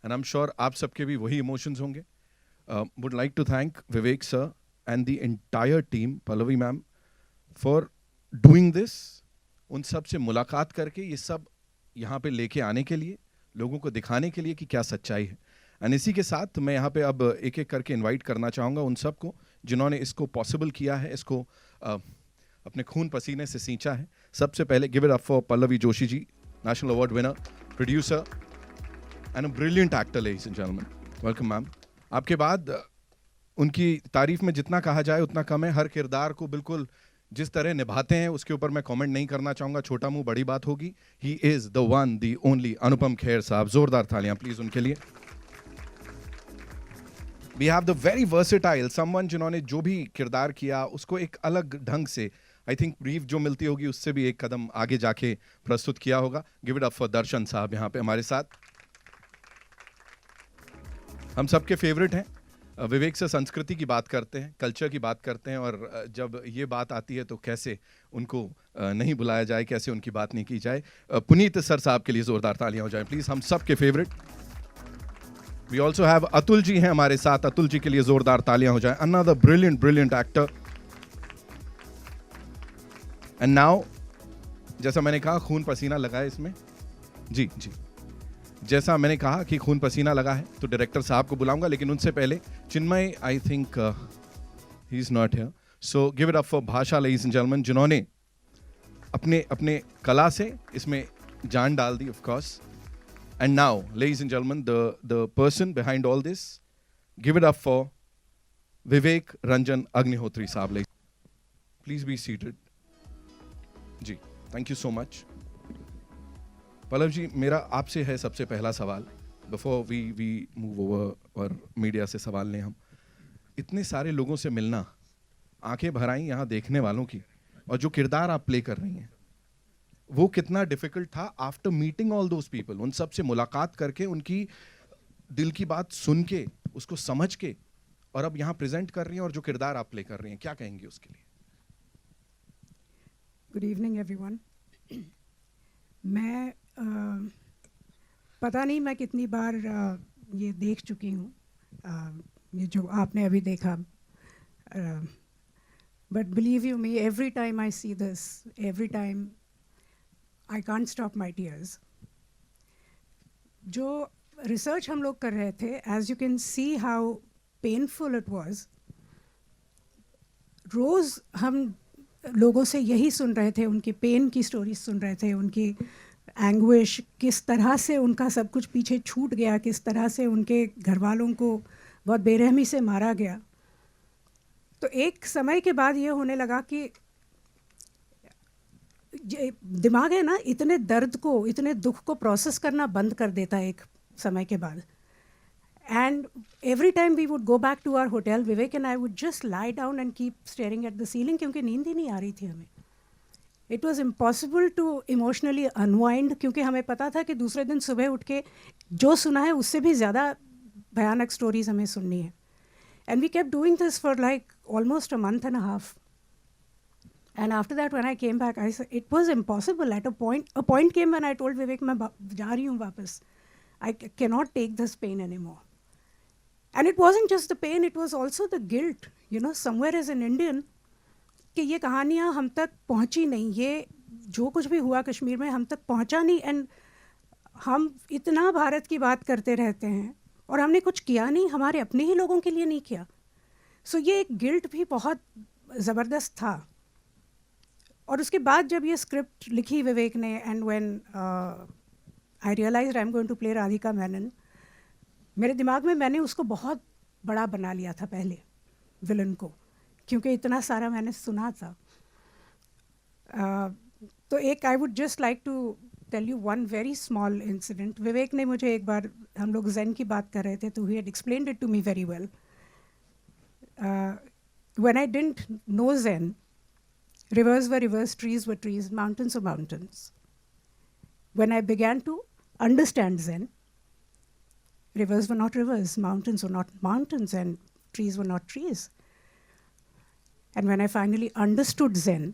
And I am sure आप सबके भी वही इमोशंस होंगे. Would like to thank Vivek sir and the entire team, Pallavi ma'am, for doing this. उन सब से मुलाकात करके ये सब यहाँ पे लेके आने के लिए, लोगों को दिखाने के लिए कि क्या सच्चाई है. एंड इसी के साथ मैं यहाँ पे अब एक एक करके इनवाइट करना चाहूँगा उन सबको जिन्होंने इसको पॉसिबल किया है, इसको अपने खून पसीने से सींचा है. सबसे पहले give it up for Pallavi Joshi ji, national award winner, producer and a brilliant actor. Ladies and gentleman, welcome ma'am. आपके बाद उनकी तारीफ में जितना कहा जाए उतना कम है. हर किरदार को बिल्कुल जिस तरह निभाते हैं उसके ऊपर मैं कमेंट नहीं करना चाहूंगा, छोटा मुंह बड़ी बात होगी. He is the one the only Anupam Kher साहब. जोरदार तालियां प्लीज उनके लिए. We have the very versatile someone, जिन्होंने जो भी किरदार किया उसको एक अलग ढंग से, आई थिंक ब्रीफ जो मिलती होगी उससे भी एक कदम आगे जाके प्रस्तुत किया होगा. गिव इट अप फॉर दर्शन साहब यहाँ पे हमारे साथ. हम सबके फेवरेट हैं. विवेक से संस्कृति की बात करते हैं, कल्चर की बात करते हैं, और जब ये बात आती है तो कैसे उनको नहीं बुलाया जाए, कैसे उनकी बात नहीं की जाए. पुनीत सर साहब के लिए जोरदार तालियां हो जाए प्लीज, हम सबके favourite. We also have Atul ji हैं हमारे साथ. अतुल जी के लिए जोरदार तालियां हो जाए. Another brilliant actor. And now, जैसा मैंने कहा खून पसीना लगा है इसमें. जी जी, जैसा मैंने कहा कि खून पसीना लगा है तो डायरेक्टर साहब को बुलाऊंगा, लेकिन उनसे पहले Chinmay, I think he is not here, so give it up for Bhasha, ladies and gentleman, जिन्होंने अपने अपने कला से इसमें जान डाल दी, of course. And now ladies and gentleman, the person behind all this, give it up for Vivek Ranjan Agnihotri साहब. Please be seated. जी, thank you so much. Pallav ji, मेरा आपसे है सबसे पहला सवाल, बिफोर वी मूव ओवर और मीडिया से सवाल लें हम. इतने सारे लोगों से मिलना, आंखें भर आई यहाँ देखने वालों की, और जो किरदार आप प्ले कर रही हैं वो कितना डिफिकल्ट था after meeting all those people. उन सब से मुलाकात करके, उनकी दिल की बात सुन के, उसको समझ के, और अब यहाँ प्रेजेंट कर रही हैं, और जो किरदार आप प्ले कर रही हैं, क्या कहेंगे उसके लिए? Good evening everyone. मैं पता नहीं मैं कितनी बार ये देख चुकी हूँ, ये जो आपने अभी देखा, but believe you me, every time I see this, every time I can't stop my tears. जो रिसर्च हम लोग कर रहे थे, as you can see how painful it was. रोज़ हम लोगों से यही सुन रहे थे, उनकी पेन की स्टोरीज सुन रहे थे, उनकी एंग्विश, किस तरह से उनका सब कुछ पीछे छूट गया, किस तरह से उनके घर वालों को बहुत बेरहमी से मारा गया. तो एक समय के बाद ये होने लगा कि दिमाग है ना, इतने दर्द को, इतने दुख को प्रोसेस करना बंद कर देता है एक समय के बाद. And every time we would go back to our hotel, Vivek and I would just lie down and keep staring at the ceiling, क्योंकि नींद ही नहीं आ रही थी हमें. It was impossible to emotionally unwind, क्योंकि हमें पता था कि दूसरे दिन सुबह उठ के जो सुना है उससे भी ज़्यादा भयानक स्टोरीज हमें सुननी है. And we kept doing this for like almost a month and a half. And after that, when I came back, I said it was impossible. At a point came when I told Vivek, मैं जा रही हूँ वापस. I cannot take this pain anymore. And it wasn't just the pain, it was also the guilt. You know, somewhere as an Indian, कि ये कहानियाँ हम तक पहुँची नहीं, ये जो कुछ भी हुआ कश्मीर में हम तक पहुँचा नहीं. एंड हम इतना भारत की बात करते रहते हैं और हमने कुछ किया नहीं, हमारे अपने ही लोगों के लिए नहीं किया. सो ये एक गिल्ट भी बहुत ज़बरदस्त था. और उसके बाद जब ये स्क्रिप्ट लिखी विवेक ने, and when I realised I am going to play Radhika Menon, मेरे दिमाग में मैंने उसको बहुत बड़ा बना लिया था पहले, विलन को, क्योंकि इतना सारा मैंने सुना था. तो एक I would just like to tell you one very small incident. Vivek ने मुझे एक बार, हम लोग ज़ेन की बात कर रहे थे, तो ही had explained it to me very well. When I didn't know then, rivers were rivers, trees were trees, mountains were mountains. When I began to understand Zen, rivers were not rivers, mountains were not mountains, and trees were not trees. And when I finally understood Zen,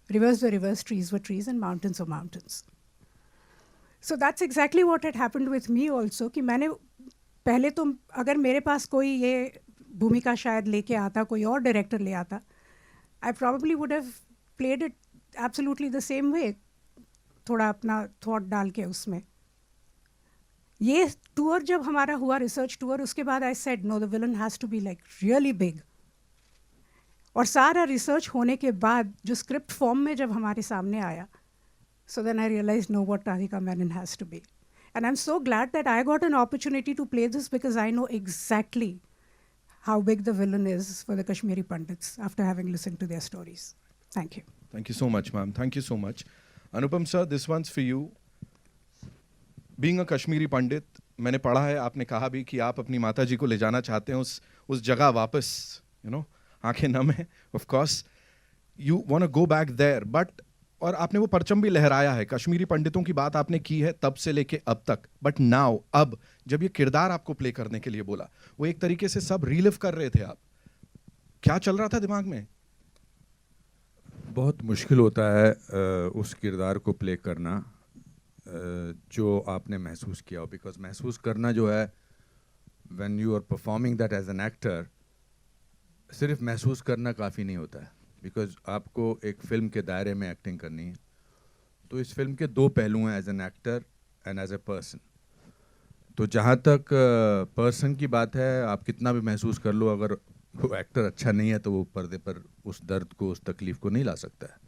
rivers were rivers, trees were trees, and mountains were mountains. So that's exactly what had happened with me also कि मैंने पहले तो अगर मेरे पास कोई ये भूमिका शायद लेके आता, कोई और डायरेक्टर ले आता, I probably would have played it absolutely the same way, थोड़ा अपना थॉट डाल के उसमें. ये टूर जब हमारा हुआ, रिसर्च टूर, उसके बाद I said no, the villain has to be like really big. और सारा रिसर्च होने के बाद जो स्क्रिप्ट फॉर्म में जब हमारे सामने आया, so then I realized no, what Radhika Menon has to be. And I'm so glad that I got an opportunity to play this because I know exactly how big the villain is for the Kashmiri Pandits after having listened to their stories. Thank you. Thank you so much, ma'am. Thank you so much. Anupam sir, this one's for you. Being a Kashmiri Pandit, मैंने पढ़ा है, आपने कहा भी कि आप अपनी माता जी को ले जाना चाहते हैं उस जगह वापस, you know, आंखें नम है, of course. You want to go back there, but और आपने वो परचम भी लहराया है, कश्मीरी पंडितों की बात आपने की है तब से लेके अब तक. बट नाउ, अब जब ये किरदार आपको प्ले करने के लिए बोला, वो एक तरीके से सब रीलिव कर रहे थे आप, क्या चल रहा था दिमाग में? बहुत मुश्किल होता है उस किरदार को प्ले करना जो आपने महसूस किया हो, बिकॉज महसूस करना जो है, when you are performing that as an actor, सिर्फ महसूस करना काफ़ी नहीं होता है, बिकॉज आपको एक फ़िल्म के दायरे में एक्टिंग करनी है. तो इस फिल्म के दो पहलू हैं, as an actor and as a person. तो जहाँ तक पर्सन की बात है, आप कितना भी महसूस कर लो, अगर वो एक्टर अच्छा नहीं है तो वो पर्दे पर उस दर्द को, उस तकलीफ़ को नहीं ला सकता है.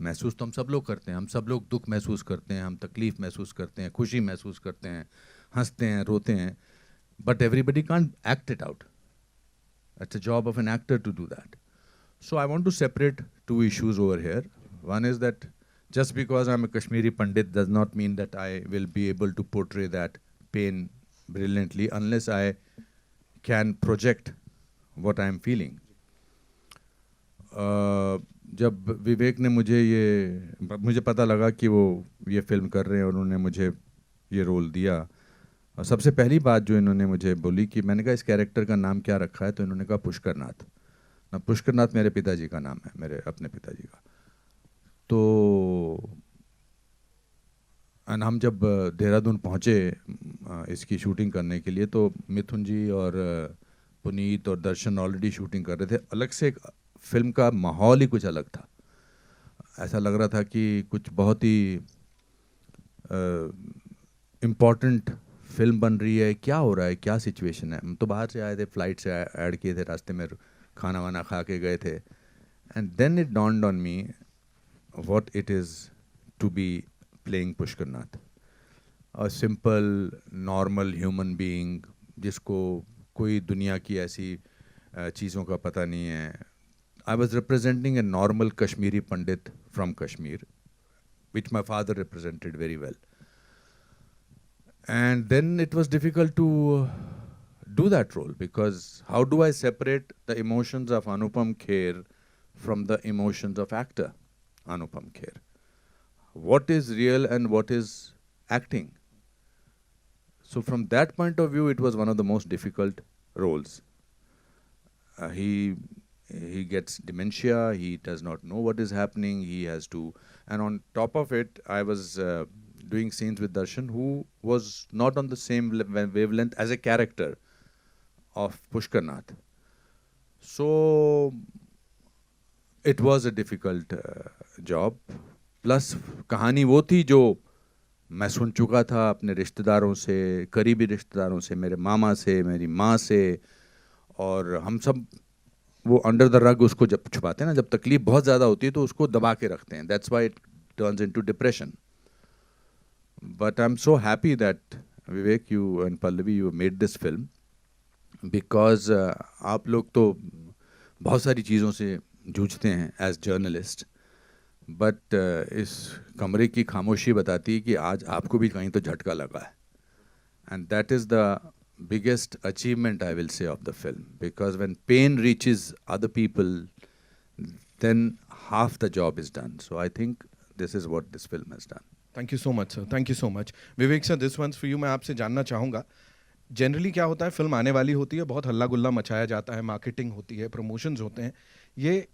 महसूस तो हम सब लोग करते हैं, हम सब लोग दुख महसूस करते हैं, हम तकलीफ़ महसूस करते हैं, खुशी महसूस करते हैं, हंसते हैं, रोते हैं, but everybody can't act it out. It's a job of an actor to do that. So I want to separate two issues over here. One is that just because I'm a Kashmiri Pandit does not mean that I will be able to portray that pain brilliantly unless I can project what I'm feeling. जब विवेक ने मुझे पता लगा कि वो ये film कर रहे हैं और उन्होंने मुझे ये रोल दिया, और सबसे पहली बात जो इन्होंने मुझे बोली कि मैंने कहा इस कैरेक्टर का नाम क्या रखा है, तो इन्होंने कहा पुष्करनाथ. ना, पुष्करनाथ मेरे पिताजी का नाम है, मेरे अपने पिताजी का. तो हम जब देहरादून पहुँचे इसकी शूटिंग करने के लिए, तो मिथुन जी और पुनीत और दर्शन ऑलरेडी शूटिंग कर रहे थे. अलग से एक फिल्म का माहौल ही कुछ अलग था. ऐसा लग रहा था कि कुछ बहुत ही इम्पॉर्टेंट फिल्म बन रही है, क्या हो रहा है, क्या सिचुएशन है. हम तो बाहर से आए थे, फ्लाइट से ऐड किए थे, रास्ते में खाना वाना खा के गए थे. And then it dawned on me what it is to be playing Pushkarnath, a simple normal human being जिसको कोई दुनिया की ऐसी चीज़ों का पता नहीं है. I was representing a normal Kashmiri Pandit from Kashmir, which my father represented very well. And then it was difficult to do that role, because how do I separate the emotions of Anupam Kher from the emotions of actor Anupam Kher? What is real and what is acting? So from that point of view, it was one of the most difficult roles. He gets dementia, he does not know what is happening, he has to, and on top of it, I was doing scenes with Darshan, who was not on the same wavelength as a character of Pushkarnath. So it was a difficult job. Plus कहानी वो थी जो मैं सुन चुका था अपने रिश्तेदारों से, करीबी रिश्तेदारों से, मेरे मामा से, मेरी माँ से, और हम सब वो अंडर द रग उसको जब छुपाते हैं ना, जब तकलीफ बहुत ज़्यादा होती है तो उसको दबा के रखते हैं. That's why it turns into depression. But I'm so happy that Vivek, you and Pallavi, you made this film, because आप लोग तो बहुत सारी चीज़ों से जूझते हैं as journalist, but इस कमरे की खामोशी बताती है कि आज आपको भी कहीं तो झटका लगा है. And that is the biggest achievement, I will say, of the film, because when pain reaches other people, then half the job is done. So I think this is what this film has done. Thank you so much sir, thank you so much. Vivek sir, this one's for you. मैं आपसे जानना चाहूँगा, generally क्या होता है, film आने वाली होती है, बहुत हल्ला गुल्ला मचाया जाता है, मार्केटिंग होती है, प्रमोशंस होते हैं. ये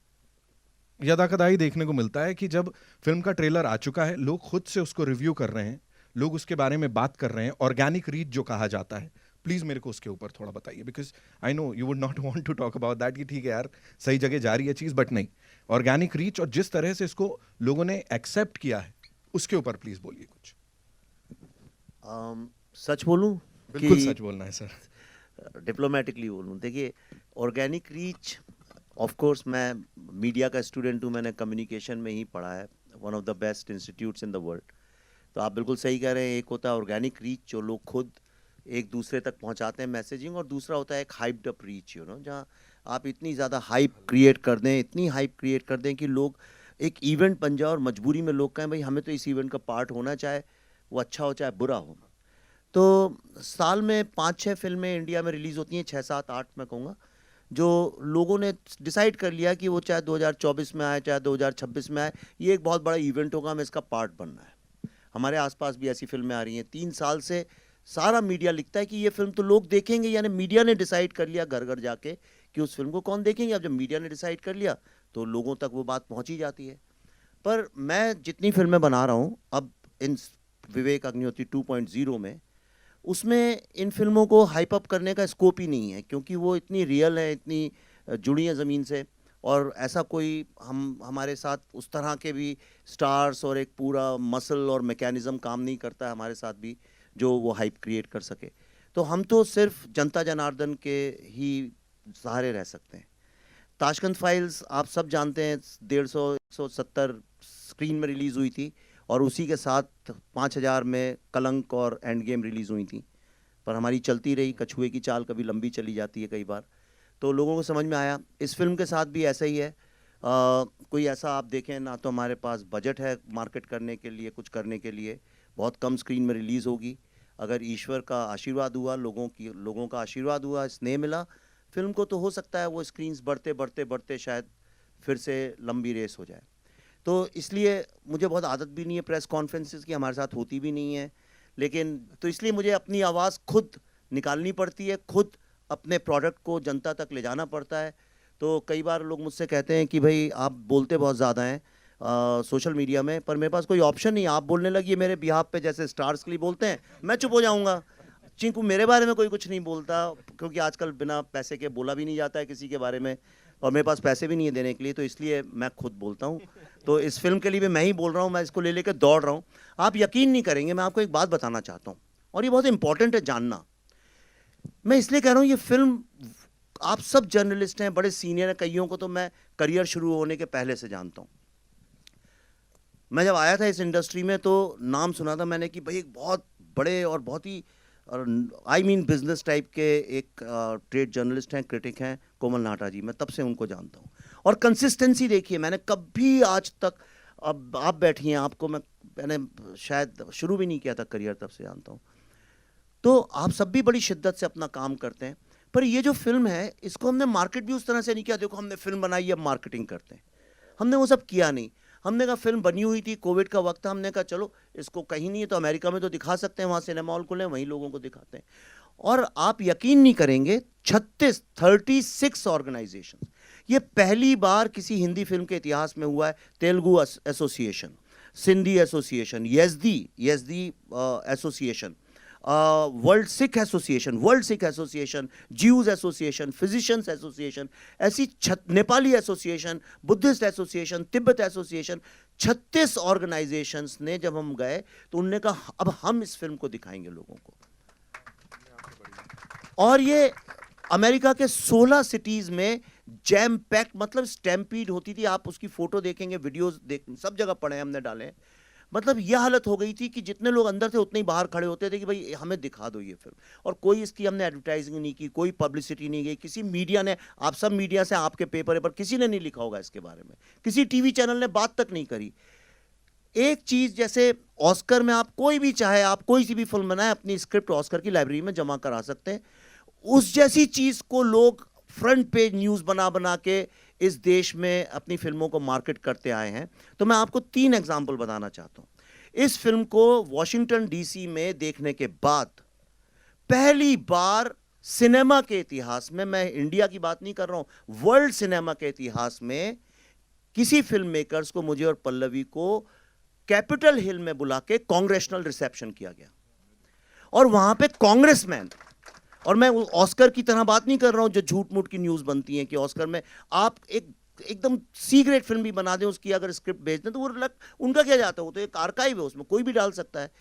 यदा कदाई देखने को मिलता है कि जब फिल्म का ट्रेलर आ चुका है, लोग खुद से उसको रिव्यू कर रहे हैं, लोग उसके बारे में बात कर रहे हैं, ऑर्गेनिक रीच जो कहा जाता है, प्लीज मेरे को उसके ऊपर थोड़ा बताइए, because I know you would not want to talk about that कि ठीक है यार सही जगह जा रही है चीज, बट नहीं, ऑर्गेनिक रीच और जिस तरह से इसको लोगों ने एक्सेप्ट किया है उसके ऊपर प्लीज बोलिए कुछ। सच बोलूं बिल्कुल सच बोलना है सर। डिप्लोमेटिकली बोलूं, देखिए ऑर्गेनिक रीच, ऑफ कोर्स मैं मीडिया का स्टूडेंट हूं, मैंने कम्युनिकेशन में ही पढ़ा है, one of the best institutes in the world. तो आप बिल्कुल सही कह रहे हैं, एक होता है ऑर्गेनिक रीच जो लोग खुद एक दूसरे तक पहुंचाते हैं मैसेजिंग, और दूसरा होता है एक hyped up reach, you know, जहां आप इतनी ज़्यादा हाइप क्रिएट कर दें, इतनी हाइप क्रिएट कर दें कि लोग एक इवेंट बन जाए और मजबूरी में लोग कहें भाई हमें तो इस इवेंट का पार्ट होना, चाहे वो अच्छा हो चाहे बुरा हो। तो साल में 5-6 फिल्में इंडिया में रिलीज़ होती हैं, 6-7-8 मैं कहूँगा, जो लोगों ने डिसाइड कर लिया कि वो चाहे 2024 में आए चाहे 2026 में आए, ये एक बहुत बड़ा इवेंट होगा, हमें इसका पार्ट बनना है। हमारे आसपास भी ऐसी फिल्में आ रही हैं। 3 साल से सारा मीडिया लिखता है कि ये फिल्म तो लोग देखेंगे, यानी मीडिया ने डिसाइड कर लिया घर घर जाके कि उस फिल्म को कौन देखेंगे। अब जब मीडिया ने डिसाइड कर लिया तो लोगों तक वो बात पहुँच ही जाती है। पर मैं जितनी फिल्में बना रहा हूँ अब इन विवेक अग्निहोत्री 2.0 में, उसमें इन फिल्मों को हाइप अप करने का स्कोप ही नहीं है, क्योंकि वो इतनी रियल है, इतनी जुड़ी हैं ज़मीन से, और ऐसा कोई हमारे साथ उस तरह के भी स्टार्स और एक पूरा मसल और मैकेनिज़्म काम नहीं करता है हमारे साथ भी जो वो हाइप क्रिएट कर सके। तो हम तो सिर्फ जनता जनार्दन के ही सहारे रह सकते हैं। ताशकंद फाइल्स आप सब जानते हैं, 150-170 स्क्रीन में रिलीज़ हुई थी, और उसी के साथ 5000 में कलंक और एंड गेम रिलीज़ हुई थी, पर हमारी चलती रही। कछुए की चाल कभी लंबी चली जाती है कई बार, तो लोगों को समझ में आया। इस फिल्म के साथ भी ऐसा ही है। कोई ऐसा आप देखें ना, तो हमारे पास बजट है मार्केट करने के लिए, कुछ करने के लिए, बहुत कम स्क्रीन में रिलीज़ होगी। अगर ईश्वर का आशीर्वाद हुआ, लोगों का आशीर्वाद हुआ, स्नेह मिला फिल्म को, तो हो सकता है वो स्क्रीन्स बढ़ते बढ़ते बढ़ते शायद फिर से लंबी रेस हो जाए। तो इसलिए मुझे बहुत आदत भी नहीं है प्रेस कॉन्फ्रेंसेस की, हमारे साथ होती भी नहीं है, लेकिन तो इसलिए मुझे अपनी आवाज़ खुद निकालनी पड़ती है, खुद अपने प्रोडक्ट को जनता तक ले जाना पड़ता है। तो कई बार लोग मुझसे कहते हैं कि भाई आप बोलते बहुत ज़्यादा हैं सोशल मीडिया में, पर मेरे पास कोई ऑप्शन नहीं। आप बोलने लगिए मेरे बिहाफ पे, जैसे स्टार्स के लिए बोलते हैं, मैं चुप हो जाऊँगा। चिंकू मेरे बारे में कोई कुछ नहीं बोलता, क्योंकि आजकल बिना पैसे के बोला भी नहीं जाता है किसी के बारे में, और मेरे पास पैसे भी नहीं है देने के लिए, तो इसलिए मैं खुद बोलता हूँ। तो इस फिल्म के लिए भी मैं ही बोल रहा हूँ, मैं इसको ले लेकर दौड़ रहा हूँ। आप यकीन नहीं करेंगे, मैं आपको एक बात बताना चाहता हूँ, और ये बहुत इंपॉर्टेंट है जानना। मैं इसलिए कह रहा हूँ, ये फिल्म, आप सब जर्नलिस्ट हैं, बड़े सीनियर हैं, कईयों को तो मैं करियर शुरू होने के पहले से जानता हूँ। मैं जब आया था इस इंडस्ट्री में तो नाम सुना था मैंने कि भाई एक बहुत बड़े और बहुत ही बिजनेस टाइप के एक ट्रेड जर्नलिस्ट हैं, क्रिटिक हैं, कोमल नाटा जी। मैं तब से उनको जानता हूँ, और कंसिस्टेंसी देखिए, मैंने कभी आज तक, अब आप बैठी हैं, आपको मैंने शायद शुरू भी नहीं किया था करियर, तब से जानता हूँ। तो आप सब भी बड़ी शिद्दत से अपना काम करते हैं, पर ये जो फिल्म है इसको हमने मार्केट भी उस तरह से नहीं किया, देखो हमने फिल्म बनाई अब मार्केटिंग करते हैं, हमने वो सब किया नहीं। हमने कहा फिल्म बनी हुई थी, कोविड का वक्त था, हमने कहा चलो इसको कहीं नहीं है तो अमेरिका में तो दिखा सकते हैं, वहाँ सिनेमा हॉल खुले हैं, वहीं लोगों को दिखाते हैं। और आप यकीन नहीं करेंगे, 36 ऑर्गेनाइजेशन, ये पहली बार किसी हिंदी फिल्म के इतिहास में हुआ है। Telugu association, Sindhi association, Yazdi association, world Sikh association, Jews association, physicians association, ऐसी Nepali association, Buddhist association, Tibet association, 36 organisations ने जब हम गए तो उन्होंने कहा अब हम इस फिल्म को दिखाएंगे लोगों को। और ये अमेरिका के 16 सिटीज में जैम पैक्ड, मतलब स्टैम्पीड होती थी। आप उसकी फोटो देखेंगे, वीडियोस सब जगह पड़े हमने डाले। मतलब यह हालत हो गई थी कि जितने लोग अंदर थे उतने ही बाहर खड़े होते थे कि भाई हमें दिखा दो ये फिल्म। और कोई इसकी हमने एडवर्टाइजिंग नहीं की, कोई पब्लिसिटी नहीं गई, किसी मीडिया ने, आप सब मीडिया से, आपके पेपर पर किसी ने नहीं लिखा होगा इसके बारे में, किसी टीवी चैनल ने बात तक नहीं करी। एक चीज जैसे ऑस्कर में आप कोई भी चाहे, आप कोई सी भी फिल्म बनाए, अपनी स्क्रिप्ट ऑस्कर की लाइब्रेरी में जमा करा सकते हैं। उस जैसी चीज को लोग फ्रंट पेज न्यूज बना बना के इस देश में अपनी फिल्मों को मार्केट करते आए हैं। तो मैं आपको 3 एग्जाम्पल बताना चाहता हूं। इस फिल्म को वॉशिंगटन डीसी में देखने के बाद पहली बार सिनेमा के इतिहास में, मैं इंडिया की बात नहीं कर रहा हूं, वर्ल्ड सिनेमा के इतिहास में किसी फिल्म मेकर्स को, मुझे और पल्लवी को, कैपिटल हिल में बुला के कांग्रेशनल रिसेप्शन किया गया और वहां पे कांग्रेसमैन, और मैं ऑस्कर की तरह बात नहीं कर रहा हूं जो झूठ मूठ की न्यूज बनती है कि ऑस्कर में आप एकदम सी ग्रेड फिल्म भी बना दें, उसकी अगर स्क्रिप्ट भेज दें तो वो उनका क्या जाता है, वो तो एक आर्काइव है, उसमें कोई भी डाल सकता है।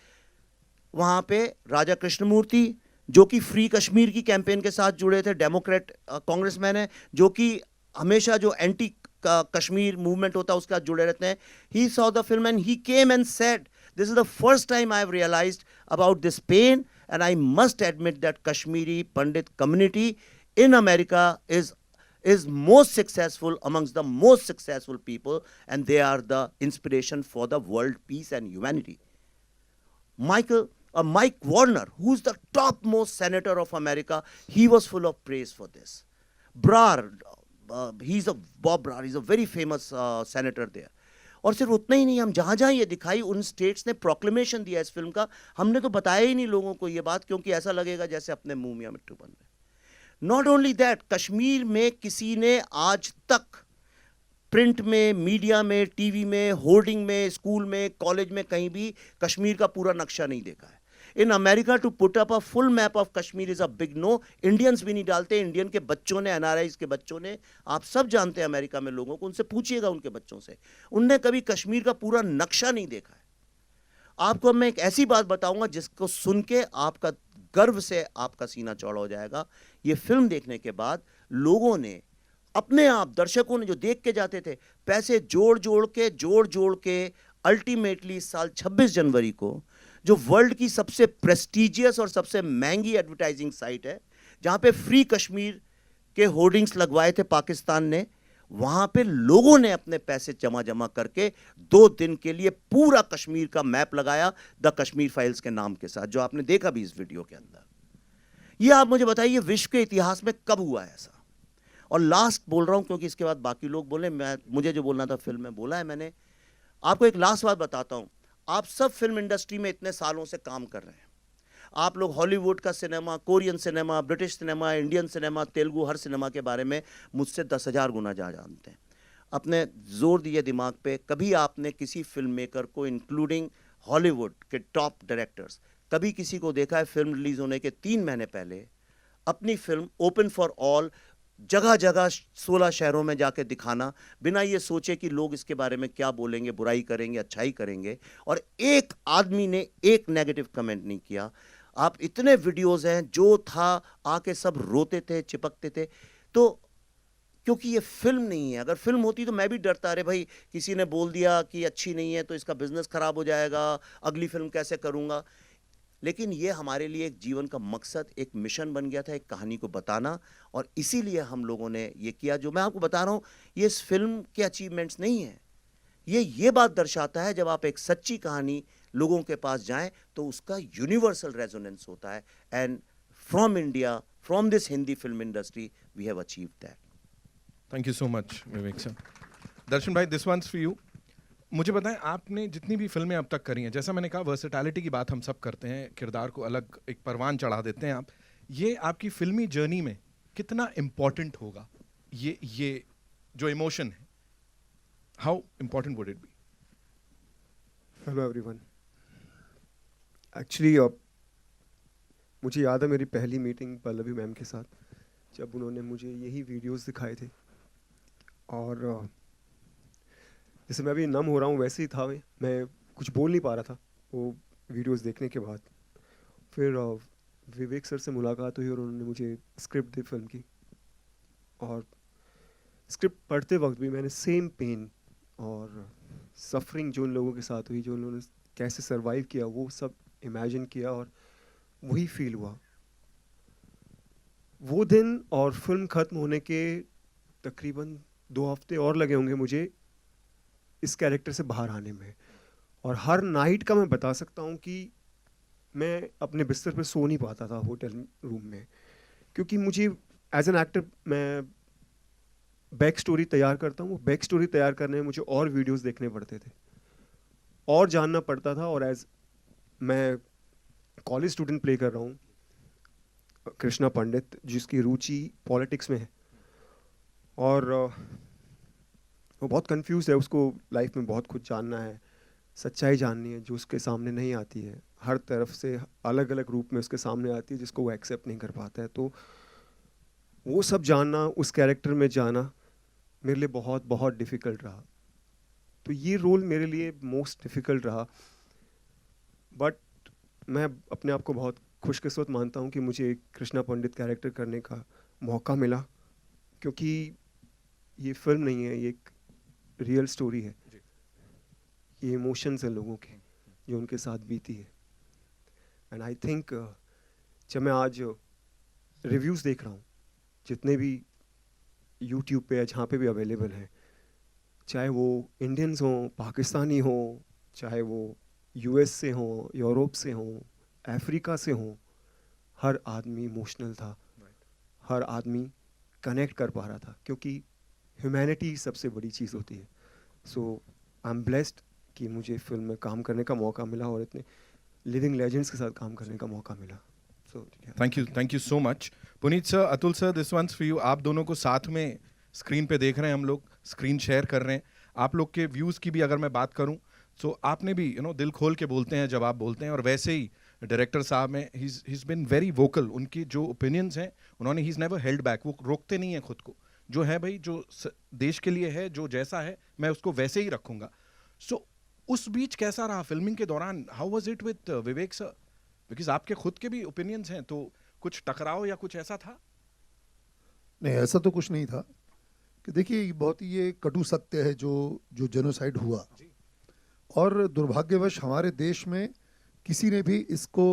वहां पे राजा कृष्णमूर्ति जो कि फ्री कश्मीर की कैंपेन के साथ जुड़े थे, डेमोक्रेट कांग्रेसमैन है, जो कि हमेशा जो एंटी कश्मीर मूवमेंट होता है उसके साथ जुड़े रहते हैं। He saw the film and he came and said, this is the first time I have realized about this pain, and I must admit that Kashmiri Pandit community in America is most successful amongst the most successful people, and they are the inspiration for the world peace and humanity. Mike Warner, who's the topmost senator of America, he was full of praise for this. Bob Brar, he's a very famous senator there. और सिर्फ उतना ही नहीं, हम जहाँ जहाँ ये दिखाई उन स्टेट्स ने प्रोक्लेमेशन दिया इस फिल्म का। हमने तो बताया ही नहीं लोगों को ये बात, क्योंकि ऐसा लगेगा जैसे अपने मुंह में मिट्टू बन रहे। नॉट ओनली दैट, कश्मीर में किसी ने आज तक प्रिंट में, मीडिया में, टीवी में, होर्डिंग में, स्कूल में, कॉलेज में कहीं भी कश्मीर का पूरा नक्शा नहीं देखा है। In America to put up a full map of Kashmir is a big no. Indians भी नहीं डालते, इंडियन के बच्चों ने, एनआरआईज के बच्चों ने, आप सब जानते हैं अमेरिका में लोगों को, उनसे पूछिएगा उनके बच्चों से, उनने कभी कश्मीर का पूरा नक्शा नहीं देखा है। आपको मैं एक ऐसी बात बताऊंगा जिसको सुन के आपका गर्व से आपका सीना चौड़ा हो जाएगा। ये फिल्म देखने के बाद लोगों ने अपने आप, दर्शकों ने जो देख के जाते थे, पैसे जोड़ जोड़ के अल्टीमेटली इस साल 26 जनवरी को, जो वर्ल्ड की सबसे प्रेस्टिजियस और सबसे महंगी एडवर्टाइजिंग साइट है, जहां पे फ्री कश्मीर के होर्डिंग्स लगवाए थे पाकिस्तान ने, वहां पे लोगों ने अपने पैसे जमा करके 2 दिन के लिए पूरा कश्मीर का मैप लगाया, द कश्मीर फाइल्स के नाम के साथ, जो आपने देखा भी इस वीडियो के अंदर। ये आप मुझे बताइए विश्व के इतिहास में कब हुआ है ऐसा? और लास्ट बोल रहा हूं क्योंकि इसके बाद बाकी लोग बोले, मुझे जो बोलना था फिल्म में बोला है मैंने। आपको एक लास्ट बात बताता हूं, आप सब फिल्म इंडस्ट्री में इतने सालों से काम कर रहे हैं, आप लोग हॉलीवुड का cinema, Korean cinema, British cinema, Indian cinema, Telugu, हर सिनेमा के बारे में मुझसे 10,000 गुना जानते हैं। अपने जोर दिए दिमाग पे, कभी आपने किसी फिल्म मेकर को, इंक्लूडिंग हॉलीवुड के टॉप डायरेक्टर्स, कभी किसी को देखा है फिल्म रिलीज होने के 3 महीने पहले अपनी फिल्म ओपन फॉर ऑल जगह जगह 16 शहरों में जाके दिखाना, बिना ये सोचे कि लोग इसके बारे में क्या बोलेंगे, बुराई करेंगे, अच्छाई करेंगे, और एक आदमी ने एक नेगेटिव कमेंट नहीं किया? आप इतने वीडियोस हैं, जो था आके सब रोते थे, चिपकते थे। तो क्योंकि ये फिल्म नहीं है, अगर फिल्म होती तो मैं भी डरता, अरे भाई किसी ने बोल दिया कि अच्छी नहीं है तो इसका बिजनेस खराब हो जाएगा, अगली फिल्म कैसे करूंगा। लेकिन ये हमारे लिए एक जीवन का मकसद, एक मिशन बन गया था, एक कहानी को बताना, और इसीलिए हम लोगों ने ये किया। जो मैं आपको बता रहा हूँ, ये इस फिल्म के अचीवमेंट्स नहीं है, ये बात दर्शाता है जब आप एक सच्ची कहानी लोगों के पास जाएं तो उसका यूनिवर्सल रेजोनेंस होता है। And from India, from this Hindi film industry, we have achieved that. Thank you so much Vivek sir. Darshan भाई, दिस वंस फॉर यू। मुझे बताएं, आपने जितनी भी फिल्में अब तक करी हैं, जैसा मैंने कहा वर्सेटैलिटी की बात हम सब करते हैं, किरदार को अलग एक परवान चढ़ा देते हैं आप, ये आपकी फिल्मी जर्नी में कितना इम्पोर्टेंट होगा? ये जो इमोशन है, how important would it be? Hello everyone. Actually मुझे याद है मेरी पहली मीटिंग पल्लवी मैम के साथ, जब उन्होंने मुझे यही वीडियोस दिखाए थे, और जैसे मैं अभी नम हो रहा हूँ वैसे ही था, मैं कुछ बोल नहीं पा रहा था वो वीडियोस देखने के बाद। फिर विवेक सर से मुलाकात हुई और उन्होंने मुझे स्क्रिप्ट दी फिल्म की, और स्क्रिप्ट पढ़ते वक्त भी मैंने सेम पेन और सफरिंग जो उन लोगों के साथ हुई, जो उन्होंने कैसे सरवाइव किया, वो सब इमेजिन किया और वही फील हुआ वो दिन। और फिल्म ख़त्म होने के तकरीबन 2 हफ्ते और लगे होंगे मुझे इस कैरेक्टर से बाहर आने में, और हर नाइट का मैं बता सकता हूँ कि मैं अपने बिस्तर पे सो नहीं पाता था होटल रूम में, क्योंकि मुझे एज एन एक्टर मैं बैक स्टोरी तैयार करता हूँ, बैक स्टोरी तैयार करने में मुझे और वीडियोस देखने पड़ते थे और जानना पड़ता था। और एज मैं कॉलेज स्टूडेंट प्ले कर रहा हूँ, कृष्णा पंडित, जिसकी रुचि पॉलिटिक्स में है, और वो बहुत कंफ्यूज है, उसको लाइफ में बहुत कुछ जानना है, सच्चाई जाननी है जो उसके सामने नहीं आती है, हर तरफ से अलग अलग रूप में उसके सामने आती है जिसको वो एक्सेप्ट नहीं कर पाता है। तो वो सब जानना, उस कैरेक्टर में जाना मेरे लिए बहुत बहुत डिफ़िकल्ट रहा। तो ये रोल मेरे लिए मोस्ट डिफ़िकल्ट रहा, बट मैं अपने आप को बहुत खुशकिस्मत मानता हूँ कि मुझे एक कृष्णा पंडित कैरेक्टर करने का मौका मिला, क्योंकि ये फिल्म नहीं है, ये एक रियल स्टोरी है। ये इमोशंस हैं लोगों के जो उनके साथ बीती है। एंड आई थिंक जब मैं आज रिव्यूज़ देख रहा हूँ जितने भी यूट्यूब पे या जहाँ पे भी अवेलेबल हैं, चाहे वो इंडियंस हों, पाकिस्तानी हों, चाहे वो यूएस से हों, यूरोप से हों, अफ्रीका से हों, हर आदमी इमोशनल था, हर आदमी कनेक्ट कर पा रहा था, क्योंकि ह्यूमैनिटी सबसे बड़ी चीज़ होती है। सो आई एम ब्लेस्ड कि मुझे फिल्म में काम करने का मौका मिला और इतने लिविंग लेजेंड्स के साथ काम करने का मौका मिला। So thank you so much Puneet sir, Atul sir, this one's for you. आप दोनों को साथ में स्क्रीन पे देख रहे हैं, हम लोग स्क्रीन शेयर कर रहे हैं। आप लोग के व्यूज़ की भी अगर मैं बात करूं, सो आपने भी दिल खोल के बोलते हैं जब आप बोलते हैं, और वैसे ही डायरेक्टर साहब हैं, he is been very vocal. उनकी जो ओपिनियंस हैं उन्होंने, he is never held back, वो रोकते नहीं हैं खुद को। जो है भाई, जो देश के लिए है, जो जैसा है मैं उसको वैसे ही रखूंगा। सो उस बीच कैसा रहा फिल्मिंग के दौरान? How was it with Vivek sir? Because आपके खुद के भी ओपिनियंस हैं, तो कुछ टकराव या कुछ ऐसा था? नहीं, ऐसा तो कुछ नहीं था। कि देखिए, ये बहुत ही ये कटु सत्य है जो जो जेनोसाइड हुआ, और दुर्भाग्यवश हमारे देश में किसी ने भी इसको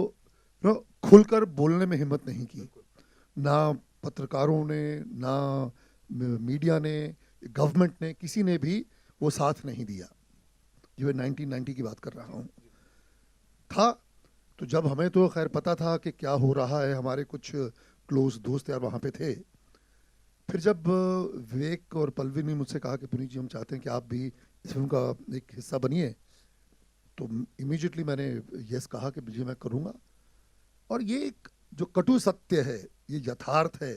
खुलकर बोलने में हिम्मत नहीं की। ना पत्रकारों ने, ना मीडिया ने, गवर्नमेंट ने, किसी ने भी वो साथ नहीं दिया। जो 1990 की बात कर रहा हूँ था। तो जब हमें तो खैर पता था कि क्या हो रहा है, हमारे कुछ क्लोज दोस्त यार वहाँ पे थे। फिर जब विवेक और पल्लवी ने मुझसे कहा कि पुनीत जी, हम चाहते हैं कि आप भी इस फिल्म का एक हिस्सा बनिए, तो इमीडिएटली मैंने यस कहा कि जी मैं करूँगा। और ये एक जो कटु सत्य है, ये यथार्थ है,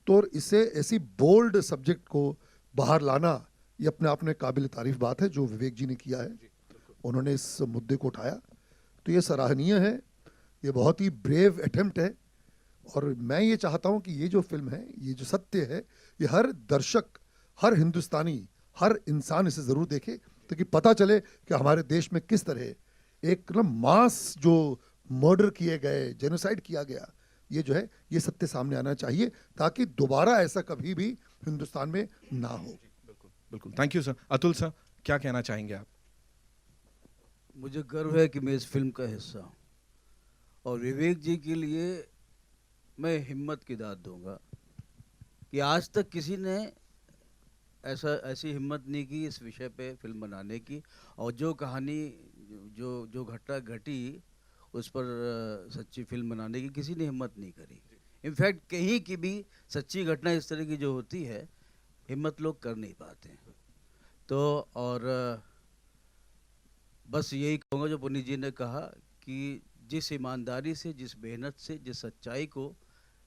तो इसे ऐसी बोल्ड सब्जेक्ट को बाहर लाना, ये अपने आप में काबिल तारीफ बात है जो विवेक जी ने किया है। उन्होंने इस मुद्दे को उठाया, तो ये सराहनीय है, ये बहुत ही ब्रेव अटेम्प्ट है। और मैं ये चाहता हूँ कि ये जो फिल्म है, ये जो सत्य है, ये हर दर्शक, हर हिंदुस्तानी, हर इंसान इसे ज़रूर देखे, ताकि पता चले कि हमारे देश में किस तरह एक मास जो मर्डर किए गए, जेनोसाइड किया गया, ये जो है ये सत्य सामने आना चाहिए, ताकि दोबारा ऐसा कभी भी हिंदुस्तान में ना हो। बिल्कुल, thank you sir. Atul sir, क्या कहना चाहेंगे आप? मुझे गर्व है कि मैं इस फिल्म का हिस्सा हूँ, और विवेक जी के लिए मैं हिम्मत की दाद दूंगा कि आज तक किसी ने ऐसी हिम्मत नहीं की इस विषय पे फिल्म बनाने की, और जो कहानी, जो घटना घटी उस पर सच्ची फिल्म बनाने की किसी ने हिम्मत नहीं करी। इनफैक्ट कहीं की भी सच्ची घटना इस तरह की जो होती है, हिम्मत लोग कर नहीं पाते हैं। तो और बस यही कहूँगा जो पुनीत जी ने कहा, कि जिस ईमानदारी से, जिस मेहनत से, जिस सच्चाई को